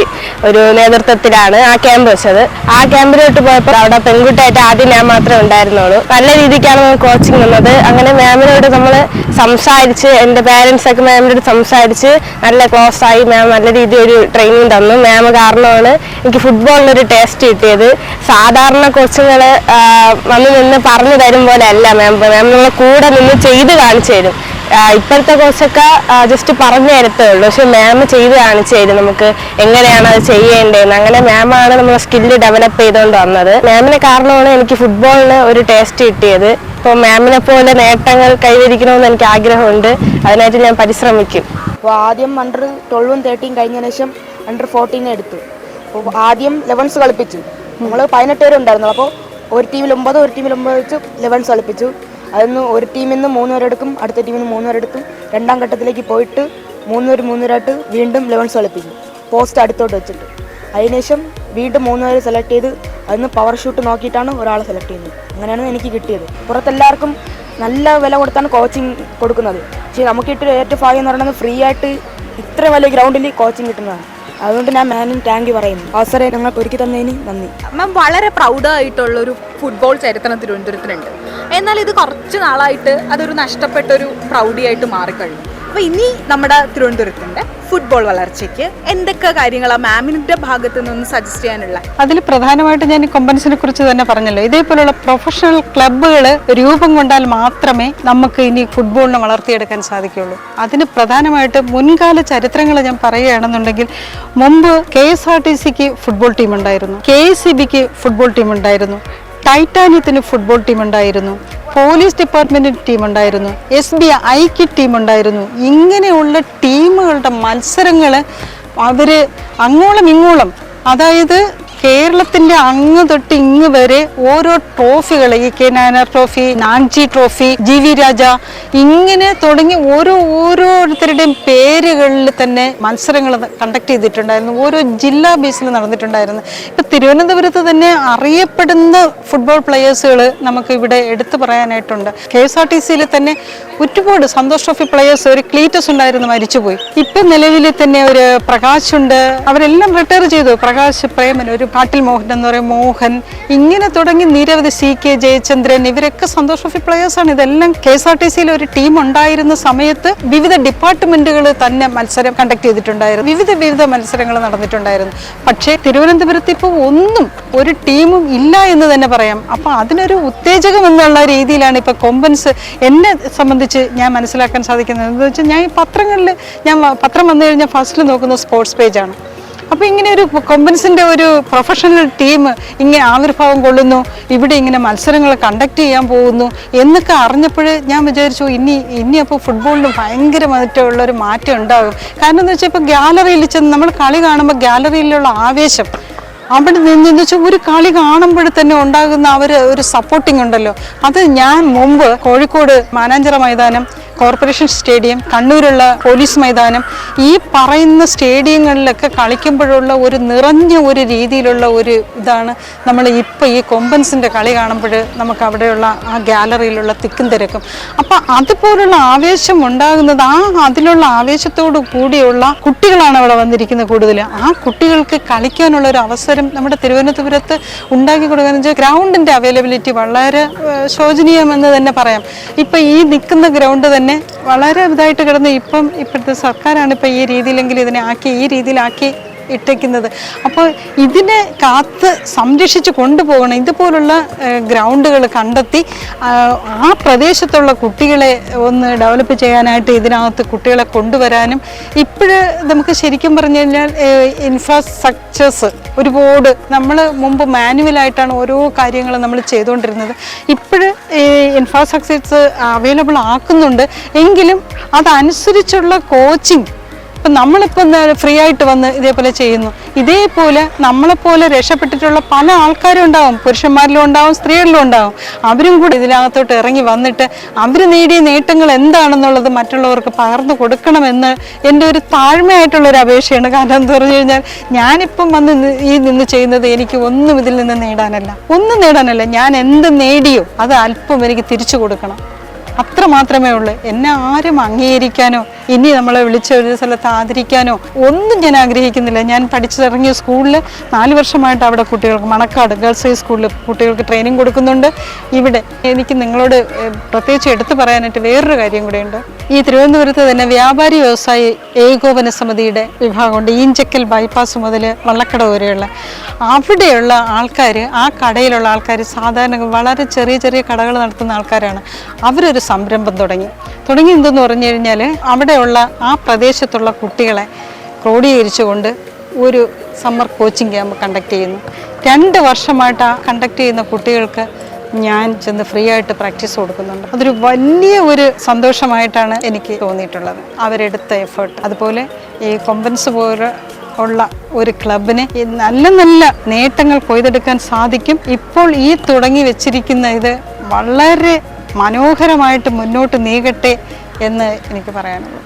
ഒരു നേതൃത്വത്തിലാണ് ആ ക്യാമ്പ് വെച്ചത്. ആ ക്യാമ്പിലോട്ട് പോയപ്പോൾ അവിടെ പെൺകുട്ടിയായിട്ട് ആദ്യം ഞാൻ മാത്രമേ ഉണ്ടായിരുന്നുള്ളൂ. നല്ല രീതിക്കാണ് നമുക്ക് കോച്ചിങ് തന്നത്. അങ്ങനെ മാമിനോട് നമ്മൾ സംസാരിച്ച്, എൻ്റെ പാരൻസൊക്കെ മാമിനോട് സംസാരിച്ച് നല്ല ക്ലോസ് ആയി. മാം നല്ല രീതിയിൽ ഒരു ട്രെയിനിങ് തന്നു. മാം കാരണമാണ് എനിക്ക് ഫുട്ബോളിനൊരു ടേസ്റ്റ് കിട്ടിയത്. സാധാരണ കോച്ചുകൾ വന്ന് നിന്ന് പറഞ്ഞു തരും പോലെ അല്ല മാം നമ്മളെ കൂടെ നിന്ന് ചെയ്ത് കാണിച്ചു തരും. ഇപ്പോഴത്തെ കോച്ചൊക്കെ ജസ്റ്റ് പറഞ്ഞു തരത്തേ ഉള്ളൂ, പക്ഷെ മാം ചെയ്ത് കാണിച്ചു തരും നമുക്ക് എങ്ങനെയാണ് അത് ചെയ്യേണ്ടതെന്ന്. അങ്ങനെ മാമാണ് നമ്മളെ സ്കില്ല് ഡെവലപ്പ് ചെയ്തുകൊണ്ട് വന്നത്. മാമിനെ കാരണമാണ് എനിക്ക് ഫുട്ബോളിന് ഒരു ടേസ്റ്റ് കിട്ടിയത്. ഇപ്പോൾ മാമിനെ പോലെ നേട്ടങ്ങൾ കൈവരിക്കണമെന്ന് എനിക്ക് ആഗ്രഹമുണ്ട്. അതിനായിട്ട് ഞാൻ പരിശ്രമിക്കും. അപ്പോൾ ആദ്യം അണ്ടർ 12 13 കഴിഞ്ഞതിന് ശേഷം അണ്ടർ 14 എടുത്തു. അപ്പോൾ ആദ്യം 11s കളിപ്പിച്ചു. നമ്മൾ 18 പേര് ഉണ്ടായിരുന്നു. അപ്പോൾ ഒരു ടീമിൽ 9 ഒരു ടീമിൽ 9 വെച്ച് 11s കളിപ്പിച്ചു. അതിന് ഒരു ടീമിൽ നിന്ന് 3 പേരെടുക്കും, അടുത്ത ടീമിൽ നിന്ന് 3 പേരെടുക്കും. 2ാം ഘട്ടത്തിലേക്ക് പോയിട്ട് 3 പേരായിട്ട് വീണ്ടും 11s കളിപ്പിക്കും, പോസ്റ്റ് അടുത്തോട്ട് വെച്ചിട്ട്. അതിനുശേഷം വീണ്ടും 3 പേര് സെലക്ട് ചെയ്ത് അതിന് പവർ ഷൂട്ട് നോക്കിയിട്ടാണ് ഒരാളെ സെലക്ട് ചെയ്യുന്നത്. അങ്ങനെയാണ് എനിക്ക് കിട്ടിയത്. പുറത്തെല്ലാവർക്കും നല്ല വില കൊടുത്താണ് കോച്ചിങ് കൊടുക്കുന്നത്. പക്ഷേ നമുക്ക് കിട്ടിയ ഏറ്റവും ഭാഗ്യം എന്ന് പറയുന്നത് ഫ്രീ ആയിട്ട് ഇത്ര വലിയ ഗ്രൗണ്ടിൽ കോച്ചിങ് കിട്ടുന്നതാണ്. അതുകൊണ്ട് ഞാൻ മാമിന് താങ്ക് യു പറയുന്നു. അവസരം ഞങ്ങൾക്ക് ഒരുക്കി തന്നതിന് നന്ദി. മാം, വളരെ പ്രൗഡായിട്ടുള്ളൊരു ഫുട്ബോൾ ചരിത്രം തിരുവനന്തപുരത്തിനുണ്ട്. എന്നാൽ ഇത് കുറച്ച് നാളായിട്ട് അതൊരു നഷ്ടപ്പെട്ടൊരു പ്രൗഢിയായിട്ട് മാറിക്കഴിഞ്ഞു. അപ്പോൾ ഇനി നമ്മുടെ തിരുവനന്തപുരത്തിൻ്റെ ഫുട്ബോൾ വളർച്ചയ്ക്ക് എന്തൊക്കെ കാര്യങ്ങളാണ് മാമിൻ്റെ ഭാഗത്ത് നിന്ന് സജസ്റ്റ് ചെയ്യാനുള്ള? അതിൽ പ്രധാനമായിട്ട് ഞാൻ കൊമ്പൻസിനെ കുറിച്ച് തന്നെ പറഞ്ഞല്ലോ. ഇതേപോലുള്ള പ്രൊഫഷണൽ ക്ലബ്ബുകൾ രൂപം കൊണ്ടാൽ മാത്രമേ നമുക്ക് ഇനി ഫുട്ബോളിനെ വളർത്തിയെടുക്കാൻ സാധിക്കുകയുള്ളൂ. അതിന് പ്രധാനമായിട്ട് മുൻകാല ചരിത്രങ്ങൾ ഞാൻ പറയുകയാണെന്നുണ്ടെങ്കിൽ, മുമ്പ് KSRTCക്ക് ഫുട്ബോൾ ടീം ഉണ്ടായിരുന്നു, KSEBക്ക് ഫുട്ബോൾ ടീം ഉണ്ടായിരുന്നു, ടൈറ്റാനിയത്തിന് ഫുട്ബോൾ ടീം ഉണ്ടായിരുന്നു, പോലീസ് ഡിപ്പാർട്ട്മെൻറ്റിന് ടീം ഉണ്ടായിരുന്നു, SBIക്ക് ടീം ഉണ്ടായിരുന്നു. ഇങ്ങനെയുള്ള ടീമുകളുടെ മത്സരങ്ങൾ അവർ അങ്ങോളം ഇങ്ങോളം, അതായത് കേരളത്തിൻ്റെ അങ്ങ് തൊട്ട് ഇങ്ങ് വരെ ഓരോ ട്രോഫികൾ, ഈ K Nayanar trophy, Nanji trophy, GV Raja, ഇങ്ങനെ തുടങ്ങി ഓരോരുത്തരുടെയും പേരുകളിൽ തന്നെ മത്സരങ്ങൾ കണ്ടക്ട് ചെയ്തിട്ടുണ്ടായിരുന്നു. ഓരോ ജില്ലാ ബേസിൽ നടന്നിട്ടുണ്ടായിരുന്നു. ഇപ്പം തിരുവനന്തപുരത്ത് തന്നെ അറിയപ്പെടുന്ന ഫുട്ബോൾ പ്ലെയേഴ്സുകൾ നമുക്ക് ഇവിടെ എടുത്തു പറയാനായിട്ടുണ്ട്. KSRTCയിൽ തന്നെ ഒരുപാട് സന്തോഷ് ട്രോഫി പ്ലെയേഴ്സ്, ഒരു ക്ലീറ്റസ് ഉണ്ടായിരുന്നു, മരിച്ചുപോയി. ഇപ്പം നിലവിൽ തന്നെ ഒരു പ്രകാശുണ്ട്, അവരെല്ലാം റിട്ടയർ ചെയ്തു. പ്രകാശ് പ്രേമൻ, ഒരു കാട്ടിൽ മോഹൻ എന്ന് പറയും, മോഹൻ, ഇങ്ങനെ തുടങ്ങി നിരവധി CK ജയചന്ദ്രൻ, ഇവരൊക്കെ സന്തോഷ് ട്രോഫി പ്ലെയേഴ്സാണ്. ഇതെല്ലാം KSRTCയിൽ ഒരു ടീം ഉണ്ടായിരുന്ന സമയത്ത് വിവിധ ഡിപ്പാർട്ട്മെൻറ്റുകൾ തന്നെ മത്സരം കണ്ടക്ട് ചെയ്തിട്ടുണ്ടായിരുന്നു. വിവിധ മത്സരങ്ങൾ നടന്നിട്ടുണ്ടായിരുന്നു. പക്ഷേ തിരുവനന്തപുരത്ത് ഇപ്പോൾ ഒരു ടീമും ഇല്ല എന്ന് തന്നെ പറയാം. അപ്പോൾ അതിനൊരു ഉത്തേജകം എന്നുള്ള രീതിയിലാണ് ഇപ്പോൾ കൊമ്പൻസ് എന്നെ സംബന്ധിച്ച് ഞാൻ മനസ്സിലാക്കാൻ സാധിക്കുന്നത്. എന്താണെന്ന് വെച്ചാൽ ഞാൻ പത്രം വന്നു കഴിഞ്ഞാൽ ഫസ്റ്റിൽ നോക്കുന്ന സ്പോർട്സ് പേജാണ്. അപ്പോൾ ഇങ്ങനെ ഒരു കൊമ്പൻസിൻ്റെ ഒരു പ്രൊഫഷണൽ ടീം ഇങ്ങനെ ആവിർഭാവം കൊള്ളുന്നു, ഇവിടെ ഇങ്ങനെ മത്സരങ്ങൾ കണ്ടക്ട് ചെയ്യാൻ പോകുന്നു എന്നൊക്കെ അറിഞ്ഞപ്പോൾ ഞാൻ വിചാരിച്ചു ഇനി അപ്പോൾ ഫുട്ബോളിന് ഭയങ്കരമായിട്ടുള്ളൊരു മാറ്റം ഉണ്ടാകും. കാരണം എന്ന് വെച്ചാൽ ഇപ്പോൾ ഗ്യാലറിയിൽ ചെന്ന് നമ്മൾ കളി കാണുമ്പോൾ ഗ്യാലറിയിലുള്ള ആവേശം അവിടെ നിന്ന് വെച്ചാൽ ഒരു കളി കാണുമ്പോൾ തന്നെ ഉണ്ടാകുന്ന ഒരു സപ്പോർട്ടിങ് ഉണ്ടല്ലോ, അത് ഞാൻ മുമ്പ് കോഴിക്കോട് മാനാഞ്ചിറ മൈതാനം, കോർപ്പറേഷൻ സ്റ്റേഡിയം, കണ്ണൂരുള്ള പോലീസ് മൈതാനം, ഈ പറയുന്ന സ്റ്റേഡിയങ്ങളിലൊക്കെ കളിക്കുമ്പോഴുള്ള ഒരു നിറഞ്ഞ ഒരു രീതിയിലുള്ള ഒരു ഇതാണ് നമ്മൾ ഇപ്പോൾ ഈ കൊമ്പൻസിൻ്റെ കളി കാണുമ്പോൾ നമുക്ക് അവിടെയുള്ള ആ ഗ്യാലറിയിലുള്ള തിക്കും തിരക്കും. അപ്പം അതുപോലുള്ള ആവേശം ഉണ്ടാകുന്നത് അതിലുള്ള ആവേശത്തോടു കൂടിയുള്ള കുട്ടികളാണ് അവിടെ വന്നിരിക്കുന്നത് കൂടുതൽ. ആ കുട്ടികൾക്ക് കളിക്കാനുള്ള ഒരു അവസരം നമ്മുടെ തിരുവനന്തപുരത്ത് ഉണ്ടാക്കി കൊടുക്കുകയെന്ന് വെച്ചാൽ ഗ്രൗണ്ടിൻ്റെ അവൈലബിലിറ്റി വളരെ ശോചനീയമെന്ന് തന്നെ പറയാം. ഇപ്പം ഈ നിൽക്കുന്ന ഗ്രൗണ്ട് തന്നെ വളരെ ഇതായിട്ട് കിടന്ന് ഇപ്പോഴത്തെ സർക്കാരാണ് ഇപ്പോൾ ഈ രീതിയിലെങ്കിലും ഈ രീതിയിലാക്കി ഇട്ടേക്കുന്നത്. അപ്പോൾ ഇതിനെ കാത്ത് സംരക്ഷിച്ച് കൊണ്ടുപോകണം. ഇതുപോലുള്ള ഗ്രൗണ്ടുകൾ കണ്ടെത്തി ആ പ്രദേശത്തുള്ള കുട്ടികളെ ഒന്ന് ഡെവലപ്പ് ചെയ്യാനായിട്ട് ഇതിനകത്ത് കുട്ടികളെ കൊണ്ടുവരാനും നമുക്ക് ശരിക്കും പറഞ്ഞു കഴിഞ്ഞാൽ ഇൻഫ്രാസ്ട്രക്ചേഴ്സ് ഒരുപാട് നമ്മൾ മുമ്പ് മാനുവലായിട്ടാണ് ഓരോ കാര്യങ്ങളും നമ്മൾ ചെയ്തുകൊണ്ടിരുന്നത്. ഈ ഇൻഫ്രാസ്ട്രക്ചേഴ്സ് അവൈലബിൾ ആക്കുന്നുണ്ട്. എങ്കിലും അതനുസരിച്ചുള്ള കോച്ചിങ് ഇപ്പം നമ്മളിപ്പോൾ ഫ്രീ ആയിട്ട് വന്ന് ഇതേപോലെ ചെയ്യുന്നു. ഇതേപോലെ നമ്മളെപ്പോലെ രക്ഷപ്പെട്ടിട്ടുള്ള പല ആൾക്കാരും ഉണ്ടാവും, പുരുഷന്മാരിലും ഉണ്ടാവും, സ്ത്രീകളിലും ഉണ്ടാവും. അവരും കൂടി ഇതിനകത്തോട്ട് ഇറങ്ങി വന്നിട്ട് അവർ നേടിയ നേട്ടങ്ങൾ എന്താണെന്നുള്ളത് മറ്റുള്ളവർക്ക് പകർന്നു കൊടുക്കണമെന്ന് എൻ്റെ ഒരു താഴ്മയായിട്ടുള്ളൊരു അപേക്ഷയാണ്. കാരണം എന്ന് പറഞ്ഞു കഴിഞ്ഞാൽ ഞാനിപ്പം വന്ന് നിന്ന് ചെയ്യുന്നത് എനിക്ക് ഒന്നും ഇതിൽ നിന്ന് നേടാനല്ല. ഞാൻ എന്ത് നേടിയോ അത് അല്പം എനിക്ക് തിരിച്ചു കൊടുക്കണം, അത്ര മാത്രമേ ഉള്ളൂ. എന്നെ ആരും അംഗീകരിക്കാനോ ഇനി നമ്മളെ വിളിച്ച ഒരു സ്ഥലത്ത് ആദരിക്കാനോ ഒന്നും ഞാൻ ആഗ്രഹിക്കുന്നില്ല. ഞാൻ പഠിച്ചിറങ്ങിയ സ്കൂളിൽ 4 വർഷമായിട്ട് അവിടെ കുട്ടികൾക്ക് മണക്കാട് ഗേൾസ് ഹൈ സ്കൂളിൽ കുട്ടികൾക്ക് ട്രെയിനിങ് കൊടുക്കുന്നുണ്ട്. ഇവിടെ എനിക്ക് നിങ്ങളോട് പ്രത്യേകിച്ച് എടുത്തു പറയാനായിട്ട് വേറൊരു കാര്യം കൂടെയുണ്ട്. ഈ തിരുവനന്തപുരത്ത് തന്നെ വ്യാപാരി വ്യവസായി ഏകോപന സമിതിയുടെ വിഭാഗമുണ്ട്. ഈഞ്ചക്കൽ ബൈപ്പാസ് മുതൽ വള്ളക്കട വരെയുള്ള അവിടെയുള്ള ആൾക്കാർ, ആ കടയിലുള്ള ആൾക്കാർ സാധാരണ വളരെ ചെറിയ കടകൾ നടത്തുന്ന ആൾക്കാരാണ്. അവരൊരു സംരംഭം തുടങ്ങി എന്തെന്ന് പറഞ്ഞു കഴിഞ്ഞാൽ അവിടെയുള്ള ആ പ്രദേശത്തുള്ള കുട്ടികളെ ക്രോഡീകരിച്ചുകൊണ്ട് ഒരു സമ്മർ കോച്ചിങ് ക്യാമ്പ് കണ്ടക്ട് ചെയ്യുന്നു. 2 വർഷമായിട്ട് ആ കണ്ടക്ട് ചെയ്യുന്ന കുട്ടികൾക്ക് ഞാൻ ചെന്ന് ഫ്രീ ആയിട്ട് പ്രാക്ടീസ് കൊടുക്കുന്നുണ്ട്. അതൊരു വലിയ ഒരു സന്തോഷമായിട്ടാണ് എനിക്ക് തോന്നിയിട്ടുള്ളത്, അവരെടുത്ത എഫേർട്ട്. അതുപോലെ ഈ കൊമ്പൻസ് പോലെ ഉള്ള ഒരു ക്ലബിന് നല്ല നേട്ടങ്ങൾ കൊയ്തെടുക്കാൻ സാധിക്കും. ഇപ്പോൾ ഈ തുടങ്ങി വെച്ചിരിക്കുന്ന ഇത് വളരെ മനോഹരമായിട്ട് മുന്നോട്ട് നീങ്ങട്ടെ എന്ന് എനിക്ക് പറയാനുള്ളൂ.